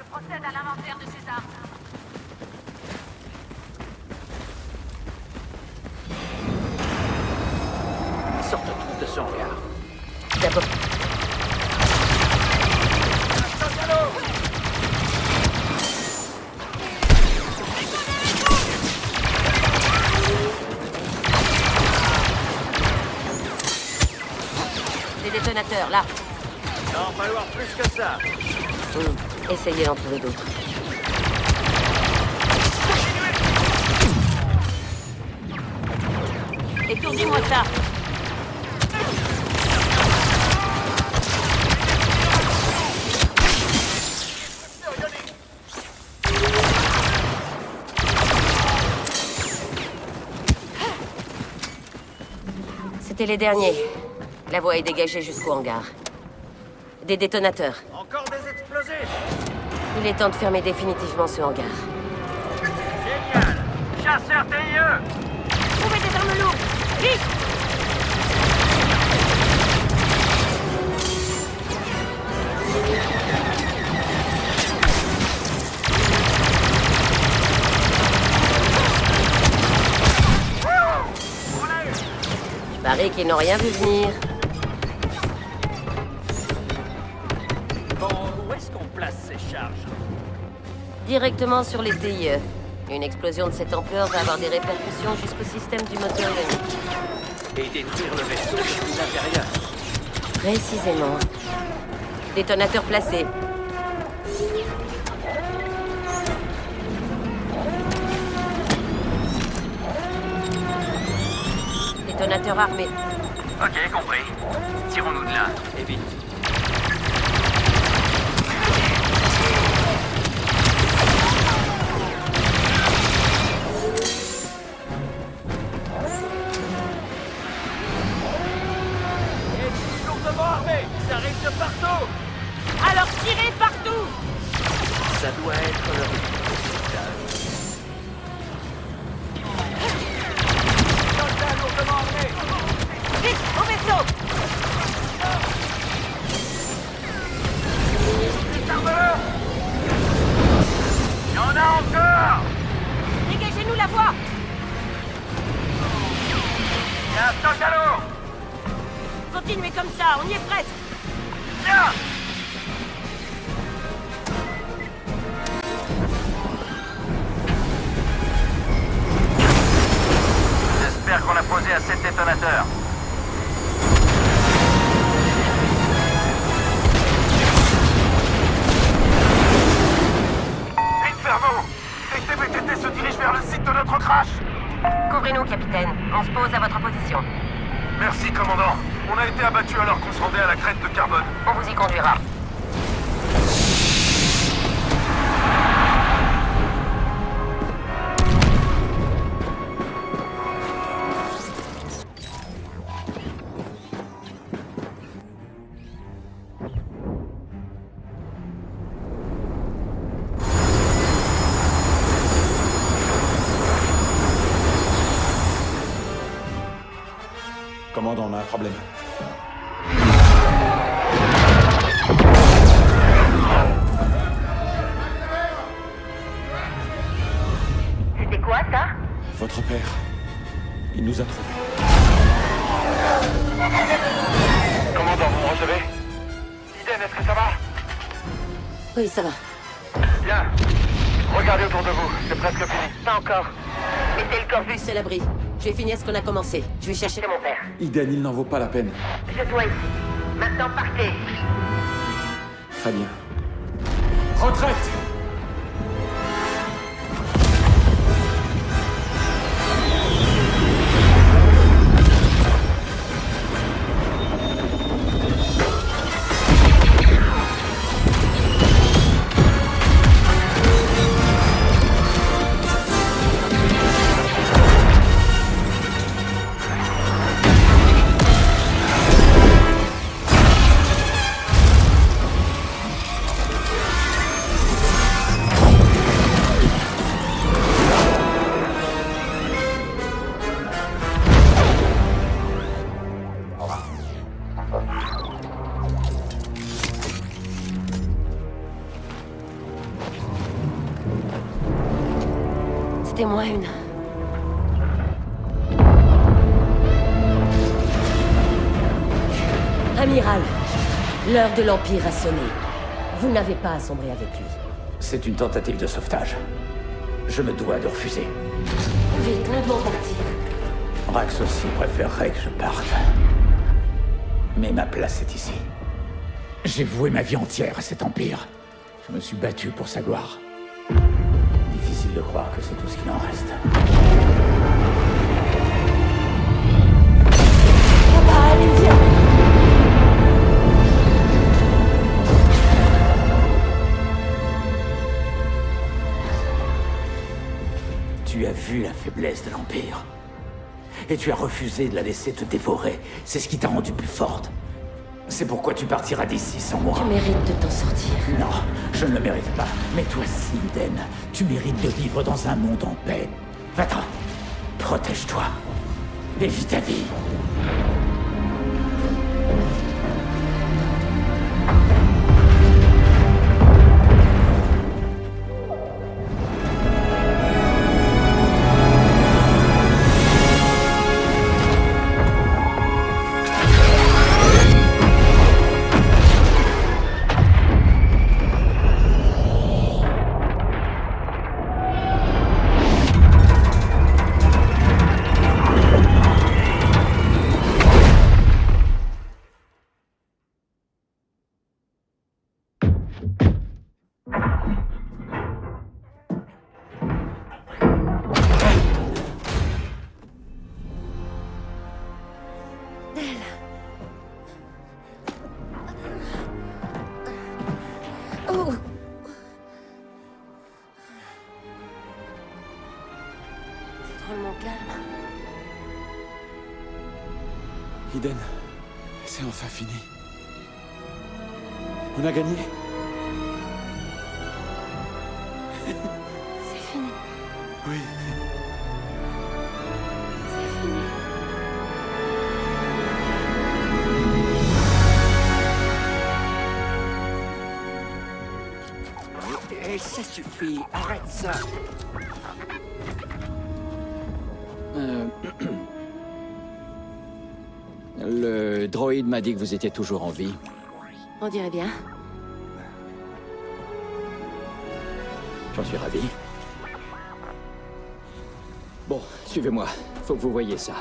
Procède à l'inventaire de ces armes. Sortons tous de ce hangar. D'abord... là. Il va en falloir plus que ça. Essayez d'en trouver d'autres. Étourdis-moi ça. C'était les derniers. La voie est dégagée jusqu'au hangar. Des détonateurs. Encore des explosifs. Il est temps de fermer définitivement ce hangar. Génial. Chasseurs TIE. Trouvez des armes lourdes. Vite. Je parie qu'ils n'ont rien vu venir. Bon, où est-ce qu'on place ces charges? Directement sur les TIE. Une explosion de cette ampleur va avoir des répercussions jusqu'au système du moteur ionique. Et détruire le vaisseau depuis l'intérieur. Précisément. Détonateur placé. Détonateur armé. Ok, compris. Tirons-nous de là, et vite. Ça arrive de partout! Alors tirez partout! Ça doit être le résultat. Soldat lourdement armé! Vite, au vaisseau! Désarme-le! Il y en a encore! Dégagez-nous la voie! Il y a un soldat lourd! Continuez comme ça, on y est presque! Tiens! J'espère qu'on a posé assez de détonateurs. Inferno! TTBTT se dirige vers le site de notre crash! Couvrez-nous, capitaine. On se pose à votre position. Merci, commandant. On a été abattus alors qu'on se rendait à la crête de Carbone. On vous y conduira. Commandant, on a un problème. C'était quoi, ça? Votre père, il nous a trouvés. Commandant, vous me recevez? Iden, est-ce que ça va? Oui, ça va. Bien. Regardez autour de vous, c'est presque fini. Pas encore. Mettez le Corvus à l'abri. Je vais finir ce qu'on a commencé. Je vais chercher mon père. Iden, il n'en vaut pas la peine. Je dois ici. Maintenant, partez. Très bien. Retraite! C'était-moi une. Amiral, l'heure de l'Empire a sonné. Vous n'avez pas à sombrer avec lui. C'est une tentative de sauvetage. Je me dois de refuser. Vite, nous devons partir. Rax aussi préférerait que je parte. Mais ma place est ici. J'ai voué ma vie entière à cet empire. Je me suis battu pour sa gloire. Difficile de croire que c'est tout ce qu'il en reste. Allez, viens. Tu as vu la faiblesse de l'Empire. Et tu as refusé de la laisser te dévorer. C'est ce qui t'a rendu plus forte. C'est pourquoi tu partiras d'ici sans moi. Tu mérites de t'en sortir. Non, je ne le mérite pas. Mais toi aussi, Eden. Tu mérites de vivre dans un monde en paix. Va-t'en. Protège-toi. Et vis ta vie. Eden, c'est enfin fini. On a gagné. C'est fini. Oui. C'est fini. Et ça suffit, arrête ça. Le droïde m'a dit que vous étiez toujours en vie. On dirait bien. J'en suis ravi. Bon, suivez-moi. Faut que vous voyiez ça.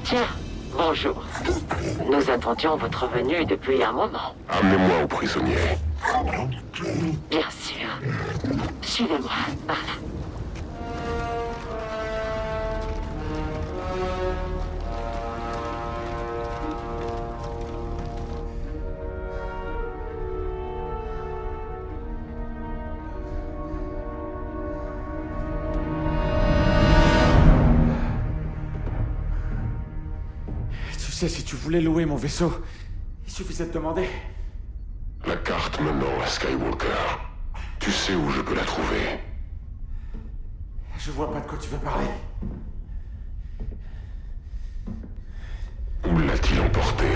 Tiens, bonjour. Nous attendions votre venue depuis un moment. Amenez-moi aux prisonniers. Bien sûr. Suivez-moi, par là. Tu sais, si tu voulais louer mon vaisseau, il suffisait de demander. La carte menant à Skywalker. Tu sais où je peux la trouver. Je vois pas de quoi tu veux parler. Où l'a-t-il emporté?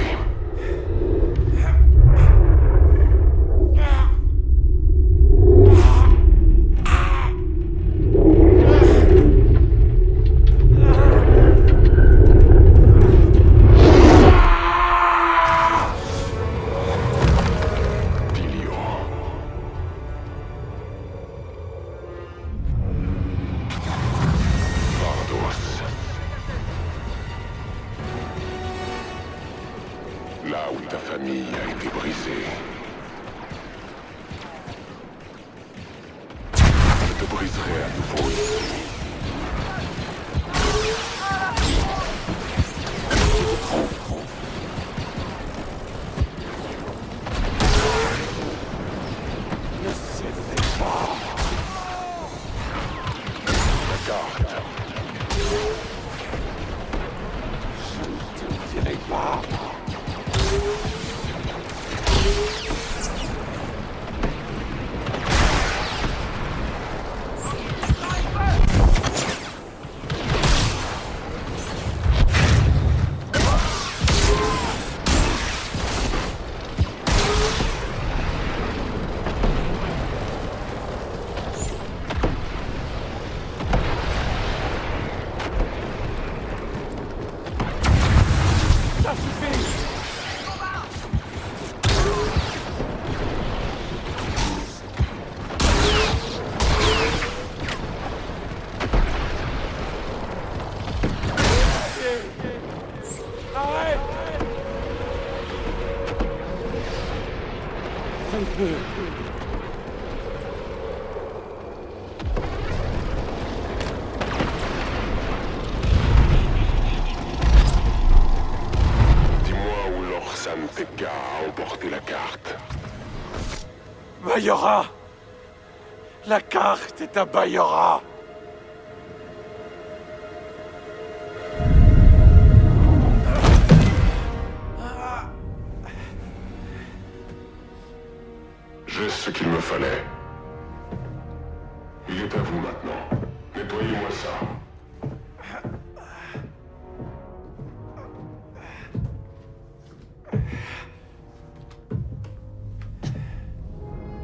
Là où ta famille a été brisée. Je te briserai à nouveau ici. Ne cédez pas. La carte. Je ne te le dirai pas. Ça suffit! Arrête! Je ne peux. Dis-moi où l'Orsan Tekka a emporté la carte. Bayora! La carte est à Bayora! J'ai ce qu'il me fallait. Il est à vous maintenant. Nettoyez-moi ça.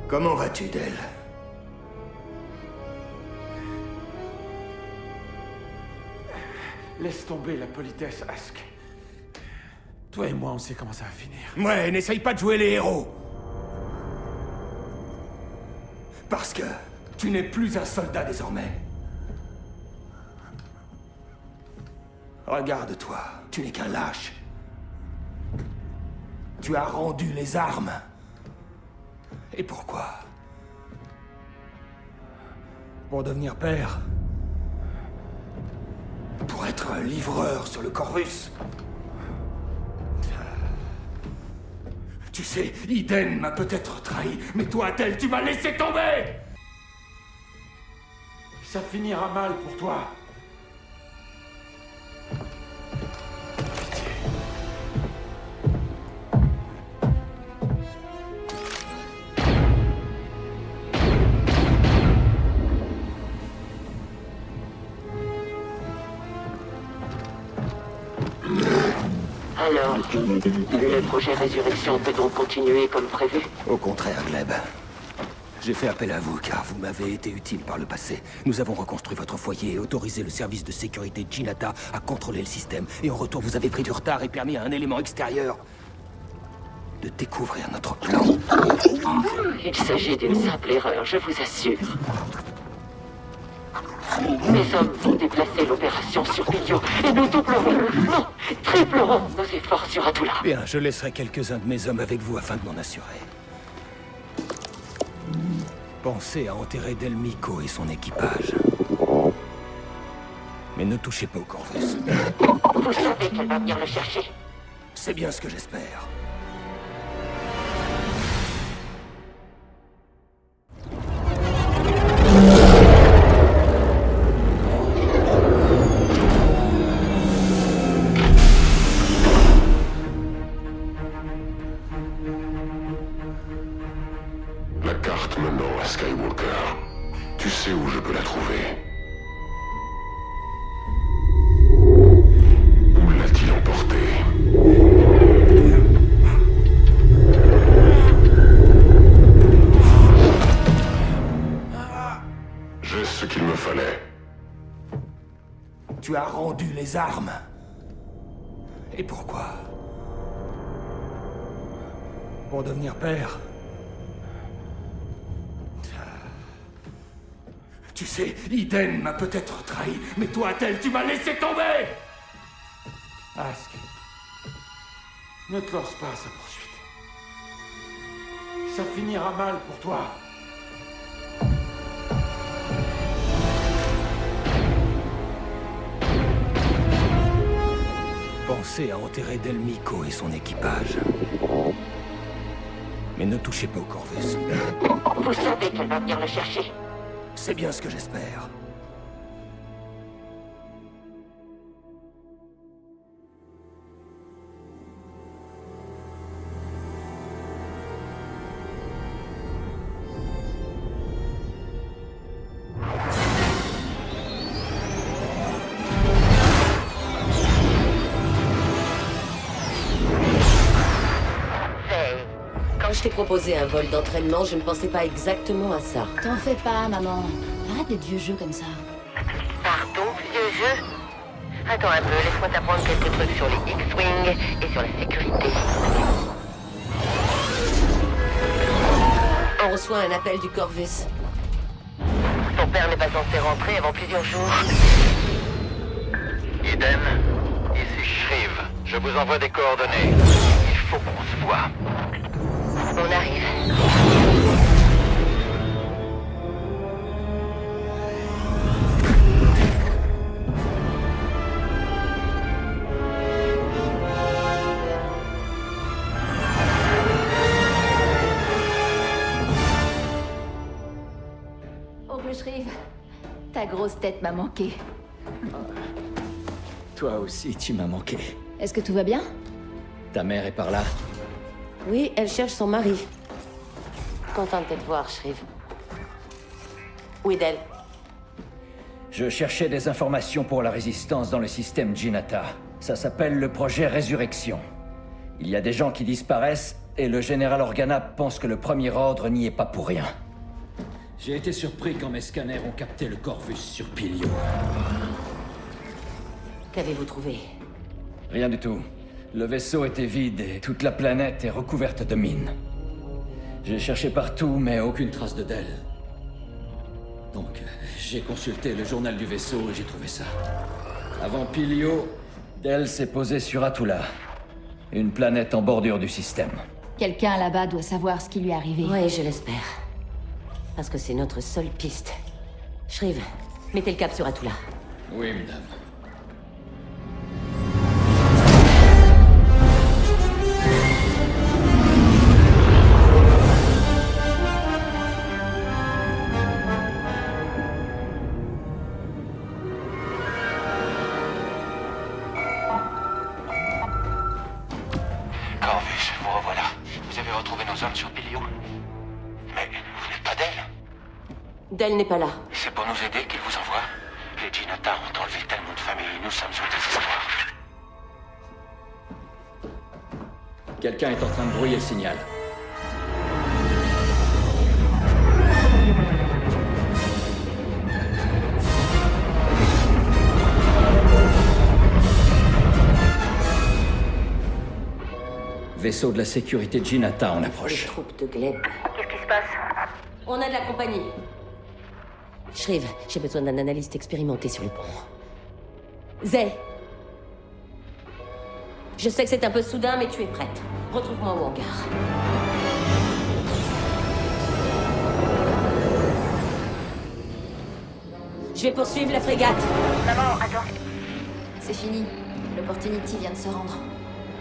Comment vas-tu, Del? Laisse tomber la politesse, Ask. Toi et moi, on sait comment ça va finir. Ouais, n'essaye pas de jouer les héros. Parce que tu n'es plus un soldat désormais. Regarde-toi, tu n'es qu'un lâche. Tu as rendu les armes. Et pourquoi? Pour devenir père? Pour être un livreur sur le Corvus? Tu sais, Iden m'a peut-être trahi, mais toi, Del, tu m'as laissé tomber! Ça finira mal pour toi. Alors, le projet Résurrection peut donc continuer comme prévu? Au contraire, Gleb. J'ai fait appel à vous car vous m'avez été utile par le passé. Nous avons reconstruit votre foyer et autorisé le service de sécurité Jinata à contrôler le système. Et en retour, vous avez pris du retard et permis à un élément extérieur de découvrir notre plan. Il s'agit d'une simple erreur, je vous assure. Mes hommes vont déplacer l'opération sur Pilio et nous doublerons, non, triplerons nos efforts sur Atula. Bien, je laisserai quelques-uns de mes hommes avec vous afin de m'en assurer. Pensez à enterrer Del Meeko et son équipage. Mais ne touchez pas au Corvus. Vous savez qu'elle va venir le chercher. C'est bien ce que j'espère. La carte menant à Skywalker. Tu sais où je peux la trouver? les armes. Et pourquoi? Pour devenir père. Tu sais, Eden m'a peut-être trahi, mais toi, Del, tu m'as laissé tomber! Ask, ne te lance pas à sa poursuite. Ça finira mal pour toi. Pensez à enterrer Del Meeko et son équipage. Mais ne touchez pas au Corvus. Vous savez qu'elle va venir le chercher. C'est bien ce que j'espère. Quand je t'ai proposé un vol d'entraînement, je ne pensais pas exactement à ça. T'en fais pas, maman. Arrête d'être vieux jeu comme ça. Pardon, vieux jeu? Attends un peu, laisse-moi t'apprendre quelques trucs sur les X-Wing et sur la sécurité. On reçoit un appel du Corvus. Ton père n'est pas censé rentrer avant plusieurs jours. Eden, ici Shriv. Je vous envoie des coordonnées. Il faut qu'on se voit. On arrive. Oncle Shriv, ta grosse tête m'a manqué. Toi aussi, tu m'as manqué. Est-ce que tout va bien? Ta mère est par là? Oui, elle cherche son mari. Contente de te voir, Shriv. Où est Del? Je cherchais des informations pour la résistance dans le système Jinata. Ça s'appelle le projet Résurrection. Il y a des gens qui disparaissent, et le général Organa pense que le Premier Ordre n'y est pas pour rien. J'ai été surpris quand mes scanners ont capté le Corvus sur Pilio. Qu'avez-vous trouvé? Rien du tout. Le vaisseau était vide et toute la planète est recouverte de mines. J'ai cherché partout, mais aucune trace de Del. Donc, j'ai consulté le journal du vaisseau et j'ai trouvé ça. Avant Pilio, Del s'est posé sur Atula, une planète en bordure du système. Quelqu'un là-bas doit savoir ce qui lui est arrivé. Oui, je l'espère. Parce que c'est notre seule piste. Shriv, mettez le cap sur Atula. Oui, madame. Corvus, vous revoilà. Vous avez retrouvé nos hommes sur Pilio? Mais vous n'êtes pas Del? Del n'est pas là. C'est pour nous aider qu'il vous envoie? Les Jinata ont enlevé tellement de familles, nous sommes au désespoir. Quelqu'un est en train de brouiller le signal. Vaisseau de la sécurité de Jinata en approche. Les troupes de Gleb. Qu'est-ce qui se passe? On a de la compagnie. Shriv, j'ai besoin d'un analyste expérimenté sur le pont. Zay. Je sais que c'est un peu soudain, mais tu es prête. Retrouve-moi au hangar. Je vais poursuivre la frégate. Maman, attends. C'est fini. L'Opportunity vient de se rendre.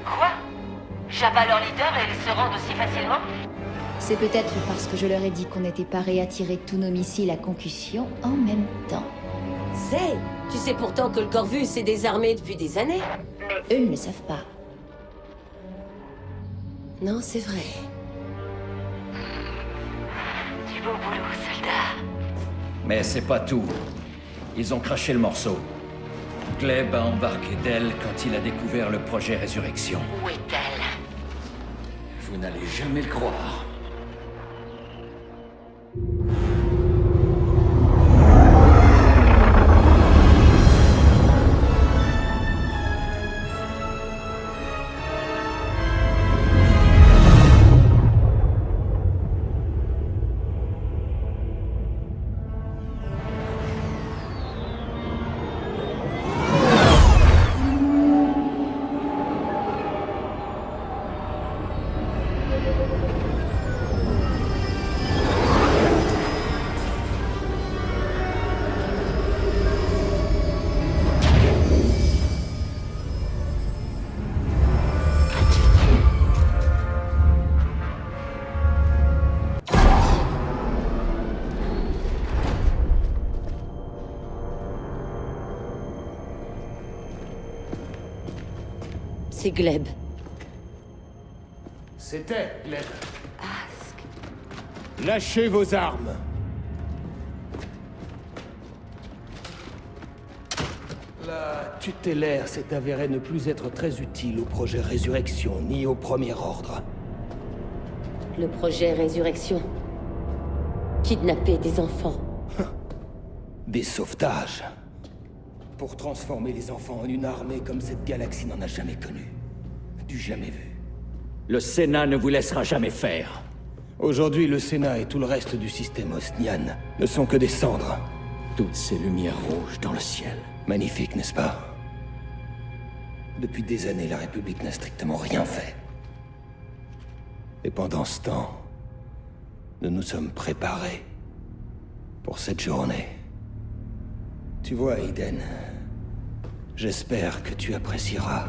Quoi? Jabba leur leader et ils se rendent aussi facilement? C'est peut-être parce que je leur ai dit qu'on était parés à tirer tous nos missiles à concussion en même temps. Zay, tu sais pourtant que le Corvus est désarmé depuis des années. Mais eux ne le savent pas. Non, c'est vrai. Du beau boulot, soldat. Mais c'est pas tout. Ils ont craché le morceau. Gleb a embarqué Del quand il a découvert le projet Résurrection. Où est-elle? Vous n'allez jamais le croire. C'est Gleb. C'était Gleb. Lâchez vos armes. La tutélaire s'est avérée ne plus être très utile au projet Résurrection, ni au Premier Ordre. Le projet Résurrection. Kidnapper des enfants. Des sauvetages. Pour transformer les enfants en une armée comme cette galaxie n'en a jamais connu. Du jamais vu. Le Sénat ne vous laissera jamais faire. Aujourd'hui, le Sénat et tout le reste du système Osnian ne sont que des cendres. Toutes ces lumières rouges dans le ciel. Magnifique, n'est-ce pas? Depuis des années, la République n'a strictement rien fait. Et pendant ce temps, nous nous sommes préparés pour cette journée. Tu vois, Eden, j'espère que tu apprécieras.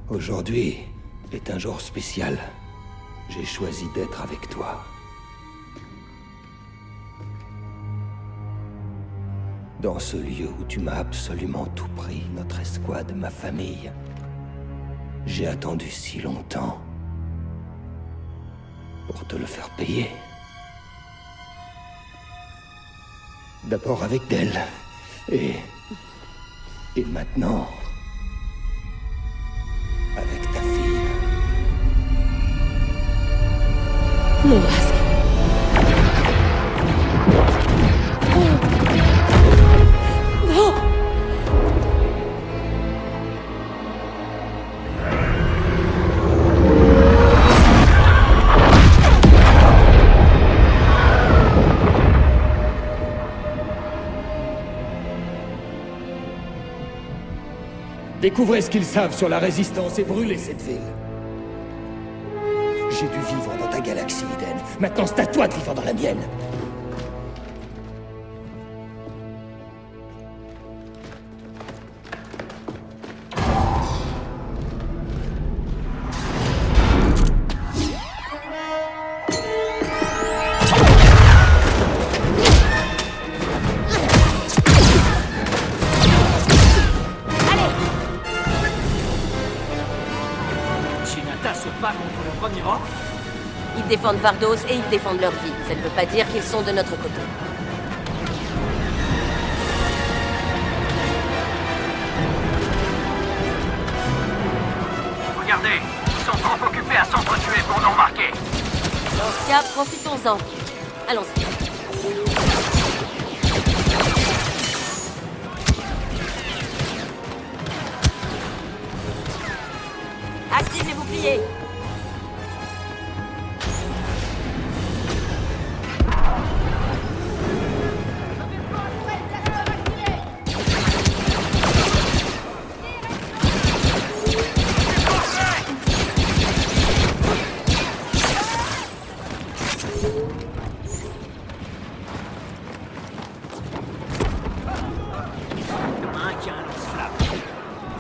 Aujourd'hui est un jour spécial. J'ai choisi d'être avec toi. Dans ce lieu où tu m'as absolument tout pris, notre escouade, ma famille. J'ai attendu si longtemps pour te le faire payer. D'abord avec Del, et maintenant, avec ta fille. Mon masque. Non. Découvrez ce qu'ils savent sur la Résistance et brûlez cette ville. J'ai dû vivre dans ta galaxie, Eden. Maintenant, c'est à toi de vivre dans la mienne. Ils défendent Vardos et ils défendent leur vie. Ça ne veut pas dire qu'ils sont de notre côté. Regardez, ils sont trop occupés à s'entretuer pour nous remarquer. Dans ce cas, profitons-en. Allons-y. Active les boucliers.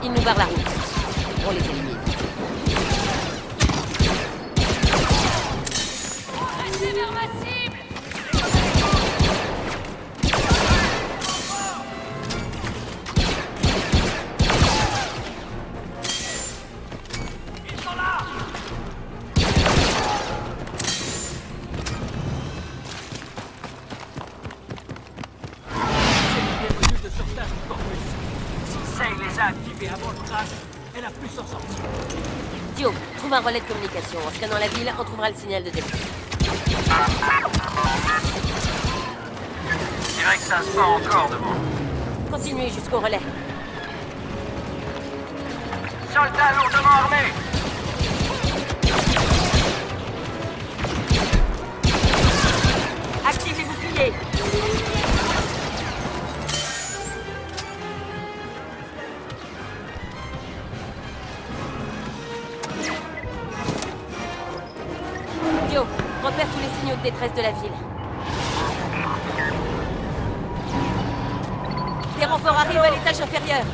Ils nous barrent la route. On les élimine. Restez vers ma cible. Ils sont là. C'est une des modules de sauvetage du Corvus. Si Say les a activés avant le crash, elle a pu s'en sortir. Dio, trouve un relais de communication. En scannant la ville, on trouvera le signal de défense. Je dirais que ça se bat encore devant. Continuez jusqu'au relais. Soldats lourdement armés. Active les boucliers. Dio, repère tous les signaux de détresse de la ville. Des renforts arrivent à l'étage inférieur.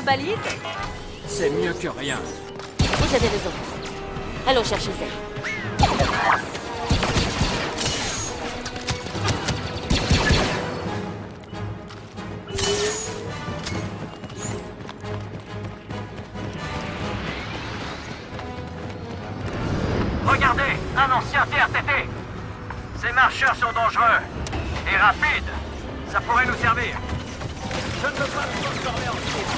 balise? C'est mieux que rien. Vous avez raison. Allons chercher Zay. Regardez, un ancien TRTT. Ces marcheurs sont dangereux. Et rapides. Ça pourrait nous servir. Je ne veux pas me transformer en cible.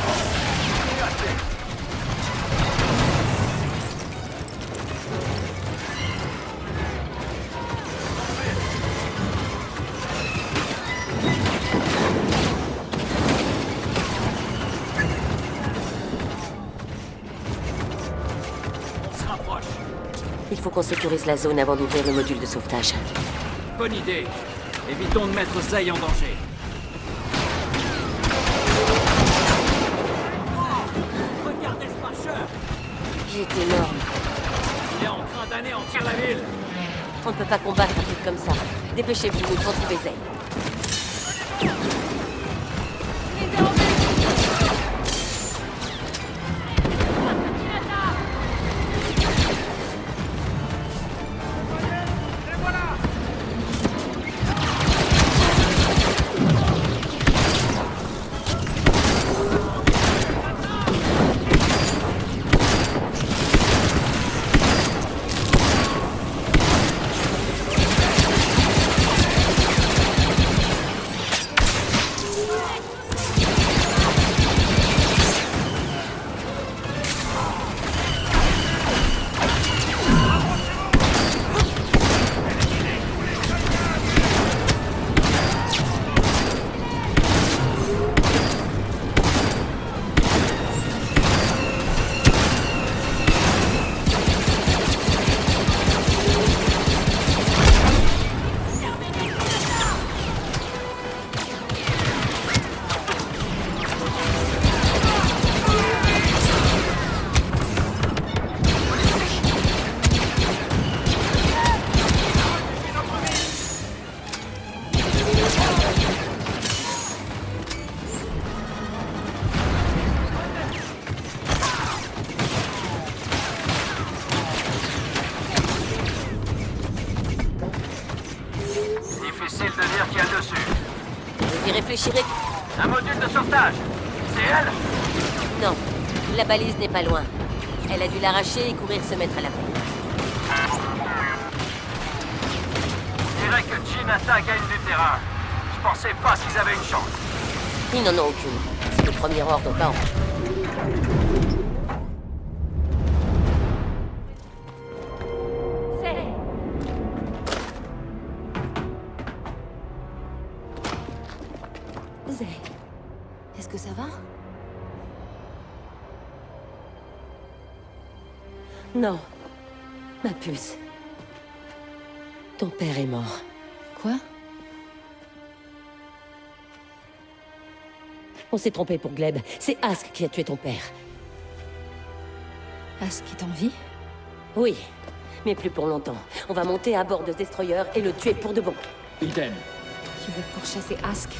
On se rapproche. Il faut qu'on sécurise la zone avant d'ouvrir le module de sauvetage. Bonne idée. Évitons de mettre Zay en danger. Regardez ce marcheur. J'étais énorme. Il est en train d'anéantir la ville. On ne peut pas combattre un truc comme ça. Dépêchez-vous, nous devons trouver Zay. Difficile de dire qui y a dessus. Vous y réfléchirez. Un module de sauvetage. C'est elle? Non, la balise n'est pas loin. Elle a dû l'arracher et courir se mettre à l'abri. Je dirais que Jinata gagne du terrain. Je pensais pas qu'ils avaient une chance. Ils n'en ont aucune. C'est le premier ordre bas. Zay, est-ce que ça va? Non. Ma puce. Ton père est mort. Quoi? On s'est trompé pour Gleb. C'est Ask qui a tué ton père. Ask est en vie? Oui, mais plus pour longtemps. On va monter à bord de ce destroyer et le tuer pour de bon. Idem. Tu veux pourchasser Ask?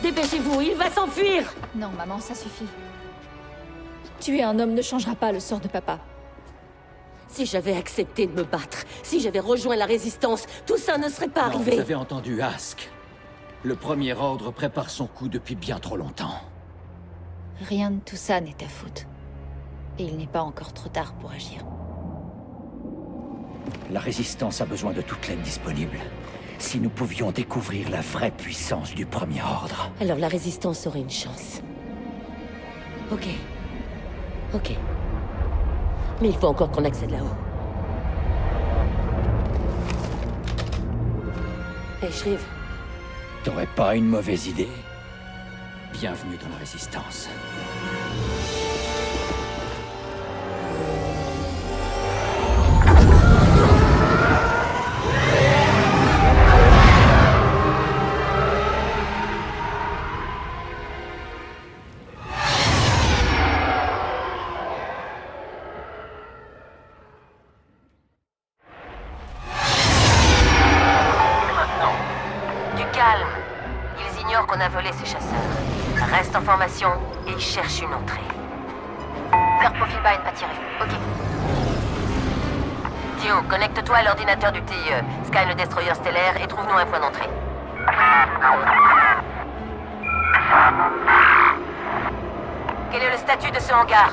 Dépêchez-vous, il va s'enfuir! Non, maman, ça suffit. Tuer un homme ne changera pas le sort de papa. Si j'avais accepté de me battre, si j'avais rejoint la résistance, tout ça ne serait pas arrivé. Vous avez entendu Ask. Le premier ordre prépare son coup depuis bien trop longtemps. Rien de tout ça n'est ta faute. Et il n'est pas encore trop tard pour agir. La résistance a besoin de toute l'aide disponible. Si nous pouvions découvrir la vraie puissance du premier ordre. Alors la résistance aurait une chance. Ok. Ok. Mais il faut encore qu'on accède là-haut. Hey, Shriv. T'aurais pas une mauvaise idée? Bienvenue dans la résistance. Ils ignorent qu'on a volé ces chasseurs. Reste en formation et cherche une entrée. Faire profil bas et pas tirer. Ok. Dio, connecte-toi à l'ordinateur du TIE. Scanne le destroyer stellaire et trouve-nous un point d'entrée. Quel est le statut de ce hangar?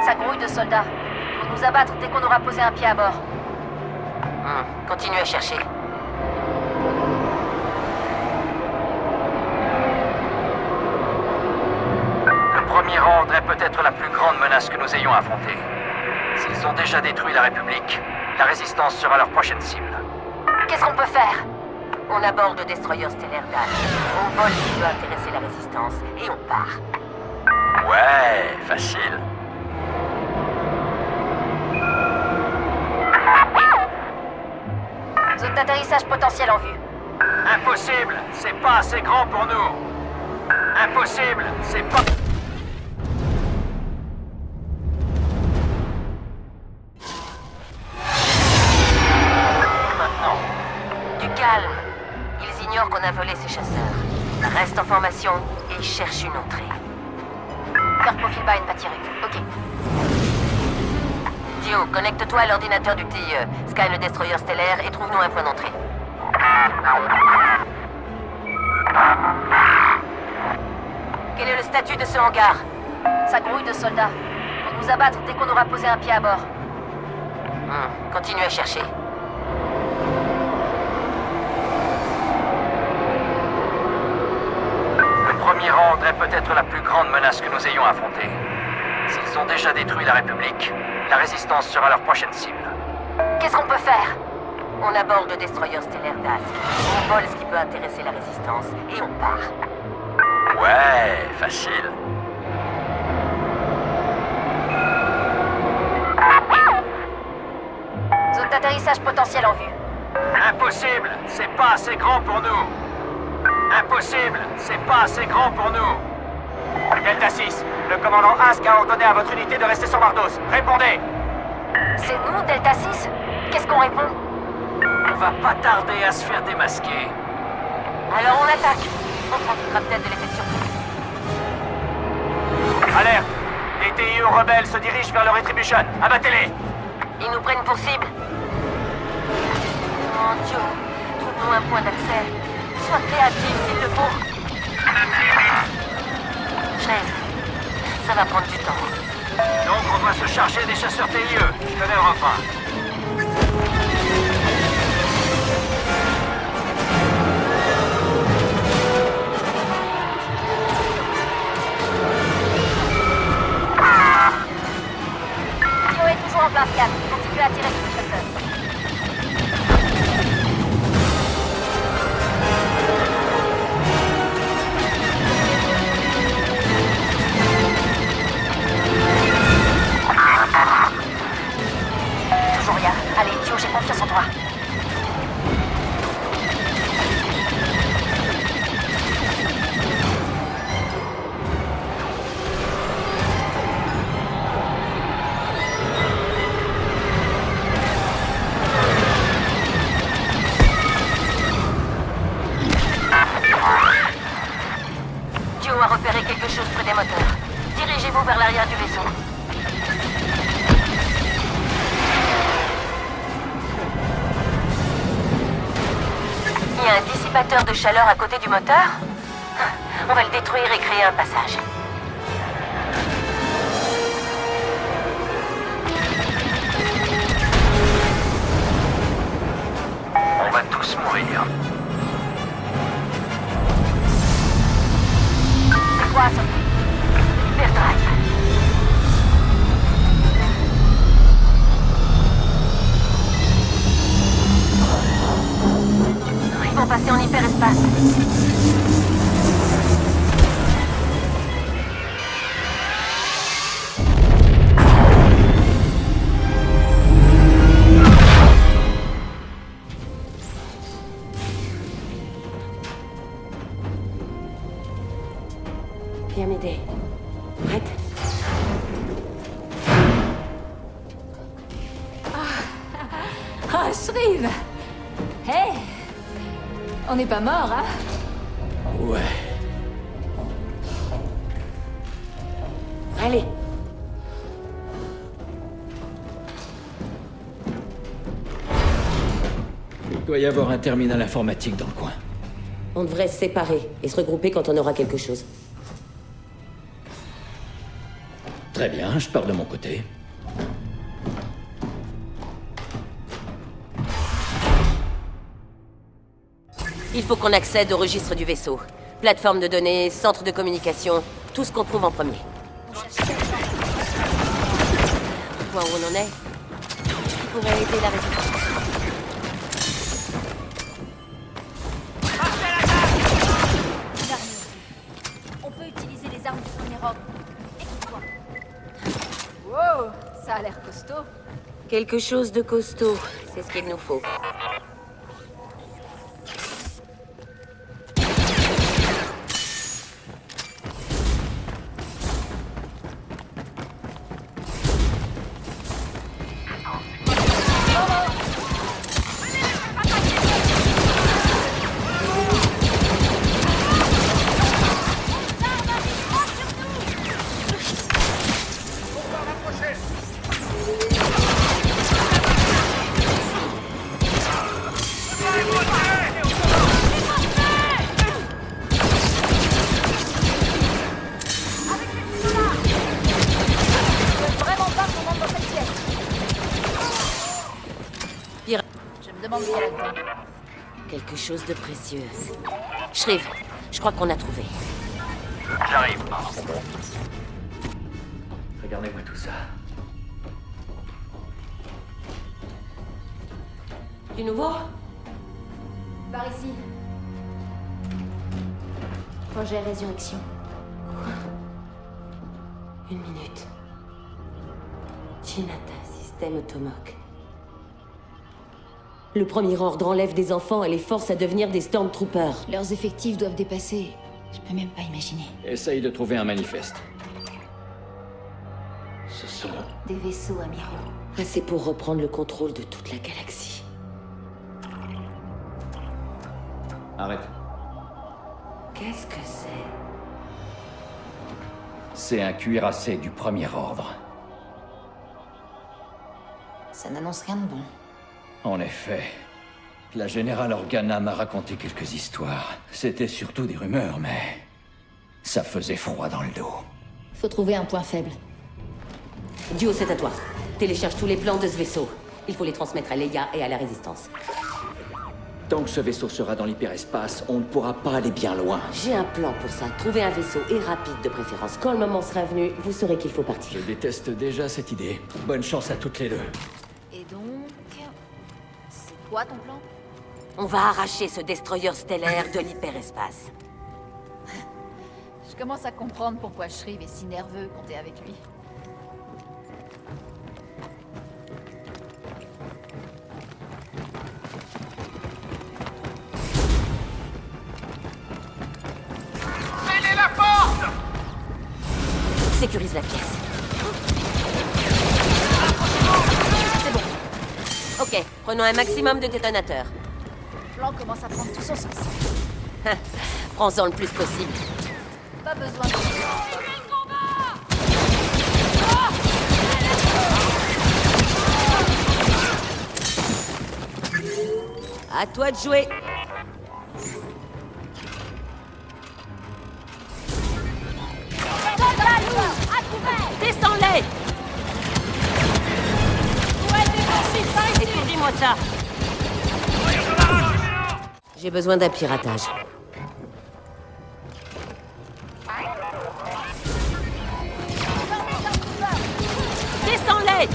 Ça grouille de soldats. Ils vont nous abattre dès qu'on aura posé un pied à bord. Continue à chercher. Le premier ordre est peut-être la plus grande menace que nous ayons affrontée. S'ils ont déjà détruit la République, la résistance sera leur prochaine cible. Qu'est-ce qu'on peut faire? On aborde le destroyer stellaire DAS. On vole ce qui peut intéresser la résistance et on part. Ouais, facile. Zone d'atterrissage potentielle en vue. Impossible, c'est pas assez grand pour nous. Impossible, c'est pas... Maintenant, du calme. Ils ignorent qu'on a volé ces chasseurs. Reste en formation et cherche une entrée. Faire profil bas et pas tirer. Ok. Dio, connecte-toi à l'ordinateur du TIE. Scanne le destroyer stellaire et trouve-nous un point d'entrée. Quel est le statut de ce hangar? Ça grouille de soldats. Ils vont nous abattre dès qu'on aura posé un pied à bord. Continue à chercher. Le premier ordre est peut-être la plus grande menace que nous ayons affrontée. S'ils ont déjà détruit la République, la résistance sera leur prochaine cible. Qu'est-ce qu'on peut faire? On aborde le destroyer stellaire DAS. On vole ce qui peut intéresser la résistance et on part. Ouais, facile. Zone d'atterrissage potentielle en vue. Impossible, c'est pas assez grand pour nous. Impossible, c'est pas assez grand pour nous. Delta 6, le commandant Ask a ordonné à votre unité de rester sur Mardos. Répondez. C'est nous, Delta 6? Qu'est-ce qu'on répond? On va pas tarder à se faire démasquer. Alors on attaque. On profitera peut-être de l'effet de surprise. Alerte! Les TIE rebelles se dirigent vers le Retribution. Abattez-les! Ils nous prennent pour cible. Mon Dieu, trouve-nous un point d'accès. Sois créatif s'il le faut. Chaise, ça va prendre du temps. Donc on doit se charger des chasseurs TIE. Je connais le refrain. Dio est toujours en plein scan. Continue à tirer sur les chasseurs. Toujours rien. Allez, Dio, j'ai confiance en toi. Dio a repéré quelque chose près des moteurs. Dirigez-vous vers l'arrière du vaisseau. Il y a un dissipateur de chaleur à côté du moteur. On va le détruire et créer un passage. On va tous mourir. C'est quoi, ça? Hyperdrive. Ils vont passer en hyperespace. Viens m'aider. Prête? Ah, Shriv! Hey! On n'est pas mort, hein? Ouais. Allez. Il doit y avoir un terminal informatique dans le coin. On devrait se séparer et se regrouper quand on aura quelque chose. Très bien, je pars de mon côté. Il faut qu'on accède au registre du vaisseau. Plateforme de données, centre de communication, tout ce qu'on trouve en premier. Au point où on en est, qui pourrait aider la résistance. On peut utiliser les armes du premier ordre. Écoute-toi. Wow, ça a l'air costaud. Quelque chose de costaud, c'est ce qu'il nous faut. Quelque chose de précieux. Shriv, je crois qu'on a trouvé. J'arrive. Regardez-moi tout ça. Du nouveau? Par ici. Projet Résurrection. Une minute. Chinata, système Automok. Le premier ordre enlève des enfants et les force à devenir des Stormtroopers. Leurs effectifs doivent dépasser. Je peux même pas imaginer. Essaye de trouver un manifeste. Ce sont... Des vaisseaux amiraux. Assez pour reprendre le contrôle de toute la galaxie. Arrête. Qu'est-ce que c'est? C'est un cuirassé du premier ordre. Ça n'annonce rien de bon. En effet, la générale Organa m'a raconté quelques histoires. C'était surtout des rumeurs, mais... ça faisait froid dans le dos. Faut trouver un point faible. Dio, c'est à toi. Télécharge tous les plans de ce vaisseau. Il faut les transmettre à Leia et à la Résistance. Tant que ce vaisseau sera dans l'hyperespace, on ne pourra pas aller bien loin. J'ai un plan pour ça. Trouver un vaisseau, et rapide de préférence. Quand le moment sera venu, vous saurez qu'il faut partir. Je déteste déjà cette idée. Bonne chance à toutes les deux. Et donc... c'est quoi ton plan? On va arracher ce destroyer stellaire de l'hyperespace. Je commence à comprendre pourquoi Shriv est si nerveux quand t'es avec lui. Scellez la porte! Sécurise la pièce. C'est bon. Ok, prenons un maximum de détonateurs. Le plan commence à prendre tout son sens. Prends-en le plus possible. Pas besoin de... À toi de jouer. Descends-les! Étudie-moi ça. J'ai besoin d'un piratage. Descends-les!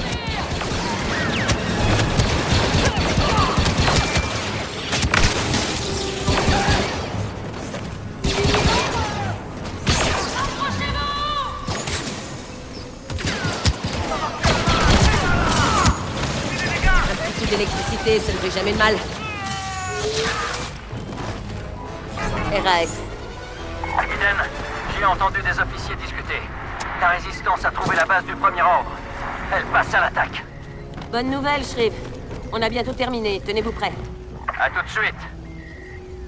D'électricité, ça ne fait jamais de mal. RAS. Eden, j'ai entendu des officiers discuter. La Résistance a trouvé la base du premier ordre. Elle passe à l'attaque. Bonne nouvelle, Shriv. On a bientôt terminé. Tenez-vous prêts. À tout de suite.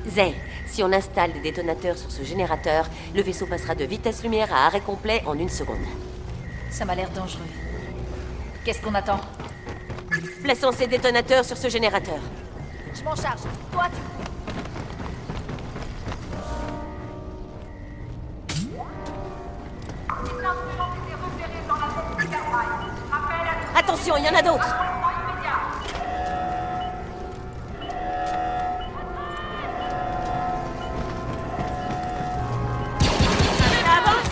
Zay, si on installe des détonateurs sur ce générateur, le vaisseau passera de vitesse lumière à arrêt complet en 1 seconde. Ça m'a l'air dangereux. Qu'est-ce qu'on attend? Plaçons ces détonateurs sur ce générateur. Je m'en charge. Toi, tu... Attention, il y en a d'autres. Ça avance.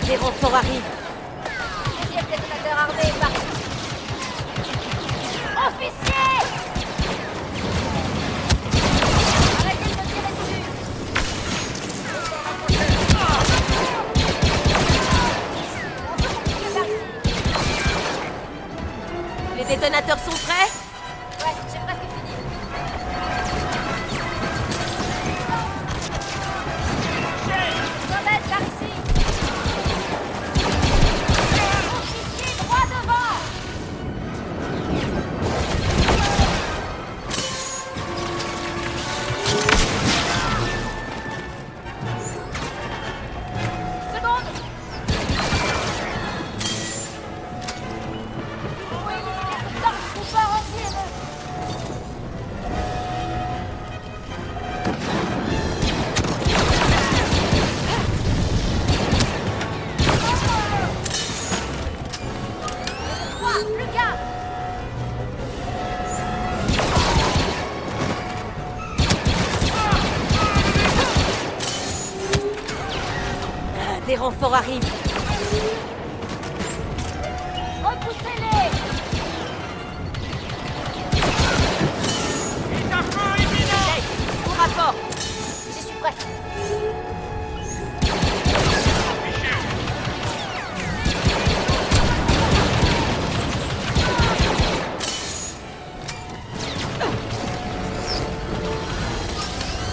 Les renforts arrivent. Deuxième détonateur armé est parti. Officier! Arrêtez de me tirer dessus. Les détonateurs sont prêts? Ouais, j'ai presque fini. Remède par ici. Officier droit devant. Seconde. Faut éliminer ce Stormtrooper anti-émeute. Plus qu'un. Des renforts arrivent. Repoussez-les. Hey, au rapport. J'y suis presque.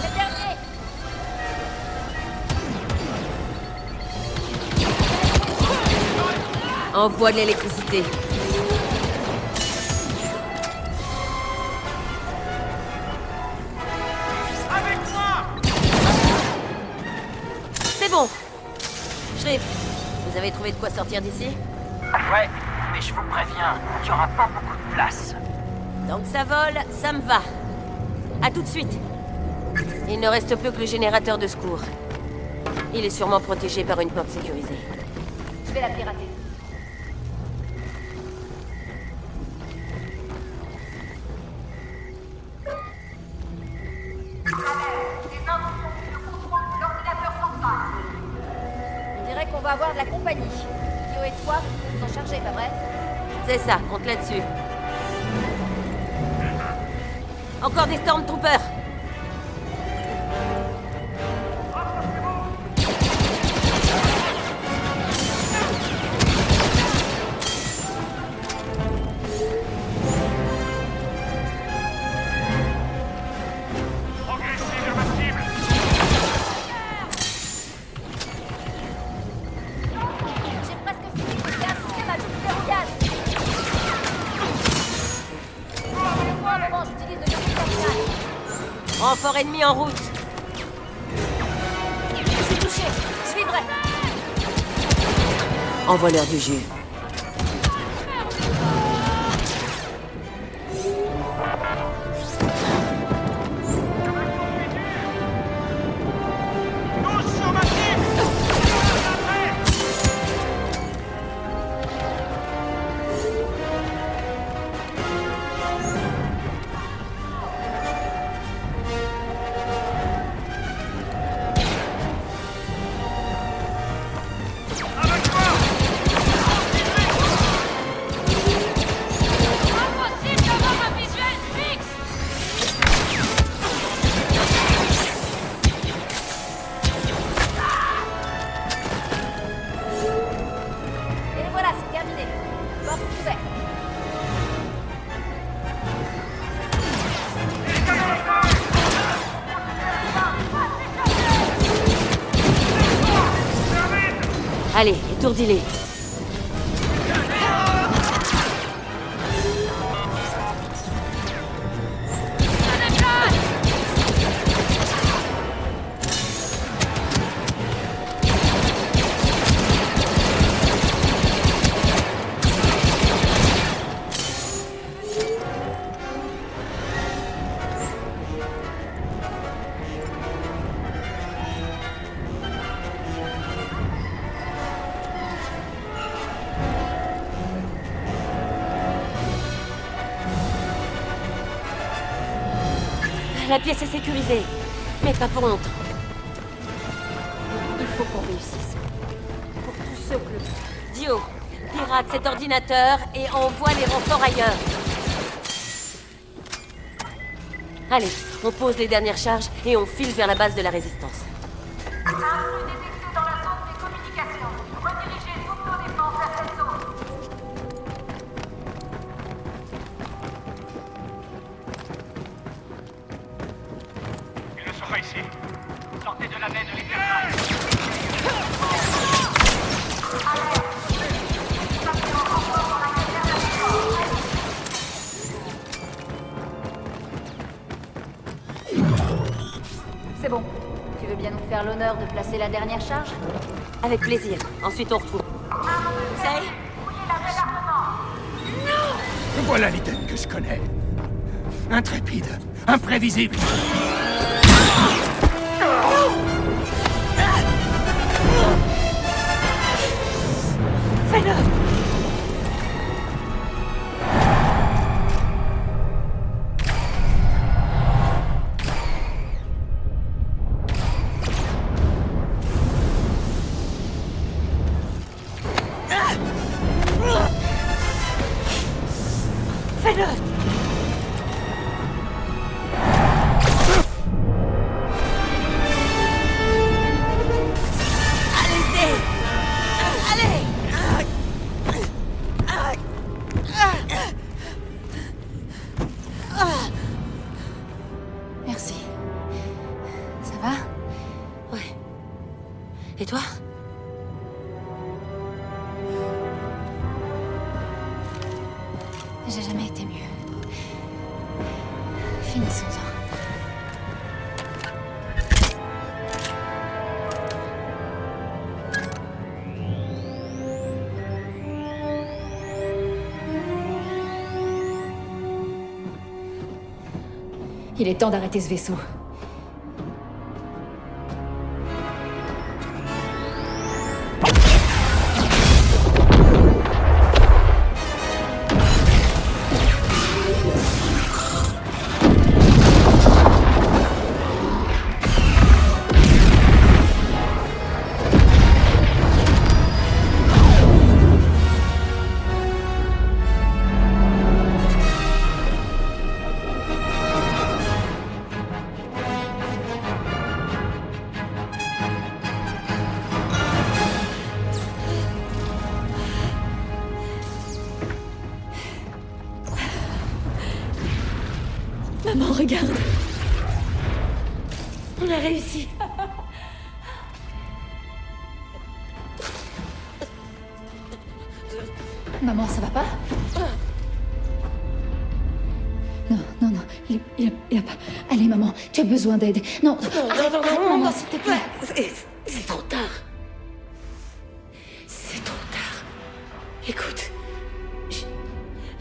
C'est le dernier. Envoie de l'électricité. C'est bon. Shrift, vous avez trouvé de quoi sortir d'ici? Ouais, mais je vous préviens, il n'y aura pas beaucoup de place. Donc ça vole, ça me va. À tout de suite. Il ne reste plus que le générateur de secours. Il est sûrement protégé par une porte sécurisée. Je vais la pirater. On dirait qu'on va avoir de la compagnie. Kyo et toi, vous en chargez, pas vrai? C'est ça, compte là-dessus. Encore des Stormtroopers. J'ai presque fini, mais c'est un système à double verrouillage. Pour un moment, j'utilise le verrouillage terminal. Renfort ennemi en route. Je suis touché. Je vivrai. Envoie-leur du jus. couvert. Allez, étourdis-les. La pièce est sécurisée, mais pas pour longtemps. Il faut qu'on réussisse. Pour tous ceux bleus. Dio, pirate cet ordinateur et envoie les renforts ailleurs. Allez, on pose les dernières charges et on file vers la base de la résistance. Intrus détecté dans la zone des communications. Redirigez toutes nos défenses vers cette zone. Il sera ici. Sortez de la baie de l'éternel. C'est bon. Tu veux bien nous faire l'honneur de placer la dernière charge? Avec plaisir. Ensuite, on retrouve. C'est... Voilà l'Eden que je connais. Intrépide, imprévisible. Fais-le! Fais-le! Merci. Ça va? Ouais. Et toi? J'ai jamais été mieux. Finissons-en. Il est temps d'arrêter ce vaisseau. Maman, regarde. On a réussi. Maman, ça va pas? Non, non, non. Il a pas... Allez, maman, tu as besoin d'aide. Non, arrête, maman, s'il te plaît. C'est trop tard. C'est trop tard. Écoute,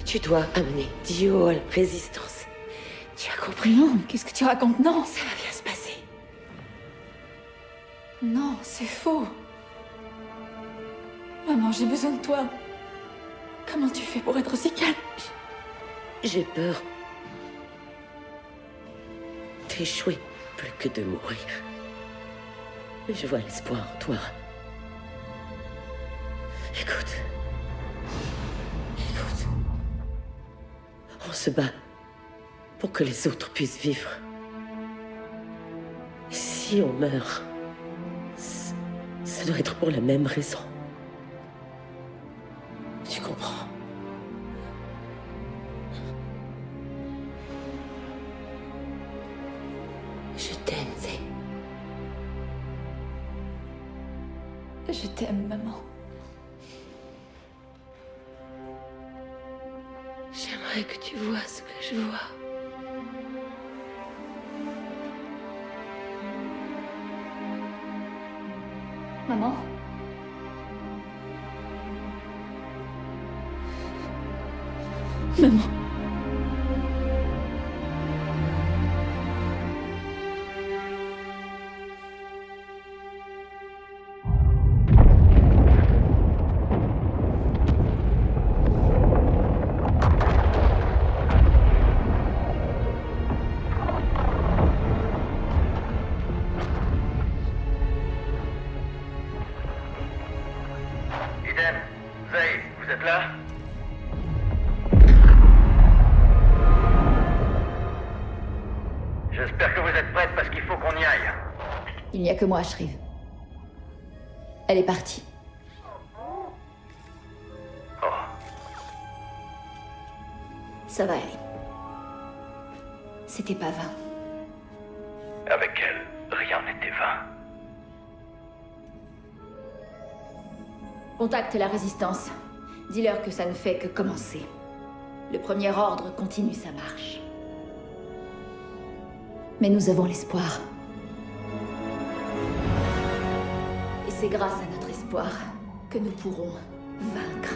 tu dois amener Dio à la résistance. Tu as compris? Non, qu'est-ce que tu racontes? Non, ça va bien se passer. Non, c'est faux. Maman, j'ai besoin de toi. Comment tu fais pour être aussi calme? J'ai peur d'échouer plus que de mourir. Mais je vois l'espoir en toi. Écoute. On se bat pour que les autres puissent vivre. Si on meurt, ça doit être pour la même raison. Tu comprends? Je t'aime, maman. J'aimerais que tu vois ce que je vois. Maman? Maman. Idem. Zay, vous êtes là? J'espère que vous êtes prête parce qu'il faut qu'on y aille. Il n'y a que moi, Shriv. Elle est partie. Oh. Ça va aller. C'était pas vain. Avec elle, rien n'était vain. Contacte la résistance. Dis-leur que ça ne fait que commencer. Le premier ordre continue sa marche. Mais nous avons l'espoir. Et c'est grâce à notre espoir que nous pourrons vaincre.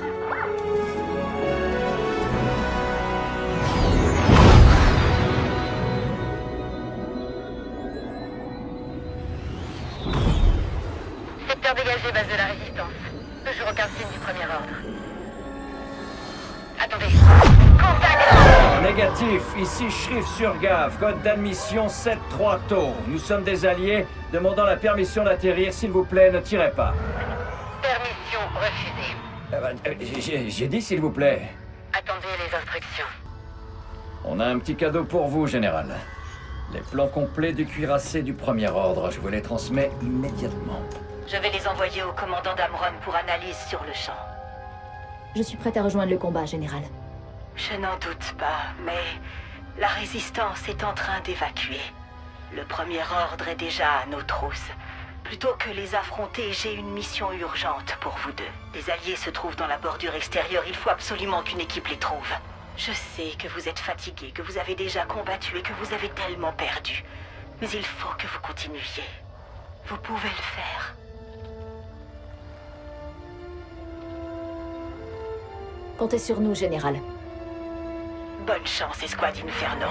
Secteur dégagé, base de la résistance. Toujours aucun signe du premier ordre. Attendez. Contact! Négatif, ici Shriv sur Gav, code d'admission 7-3 taux. Nous sommes des alliés, demandant la permission d'atterrir, s'il vous plaît, ne tirez pas. Permission refusée. J'ai dit s'il vous plaît. Attendez les instructions. On a un petit cadeau pour vous, Général. Les plans complets du cuirassé du premier ordre, je vous les transmets immédiatement. Je vais les envoyer au commandant d'Amron pour analyse sur le champ. Je suis prête à rejoindre le combat, Général. Je n'en doute pas, mais la résistance est en train d'évacuer. Le premier ordre est déjà à nos trousses. Plutôt que les affronter, j'ai une mission urgente pour vous deux. Les alliés se trouvent dans la bordure extérieure, il faut absolument qu'une équipe les trouve. Je sais que vous êtes fatigués, que vous avez déjà combattu et que vous avez tellement perdu. Mais il faut que vous continuiez. Vous pouvez le faire. Comptez sur nous, Général. Bonne chance, Escouade Inferno.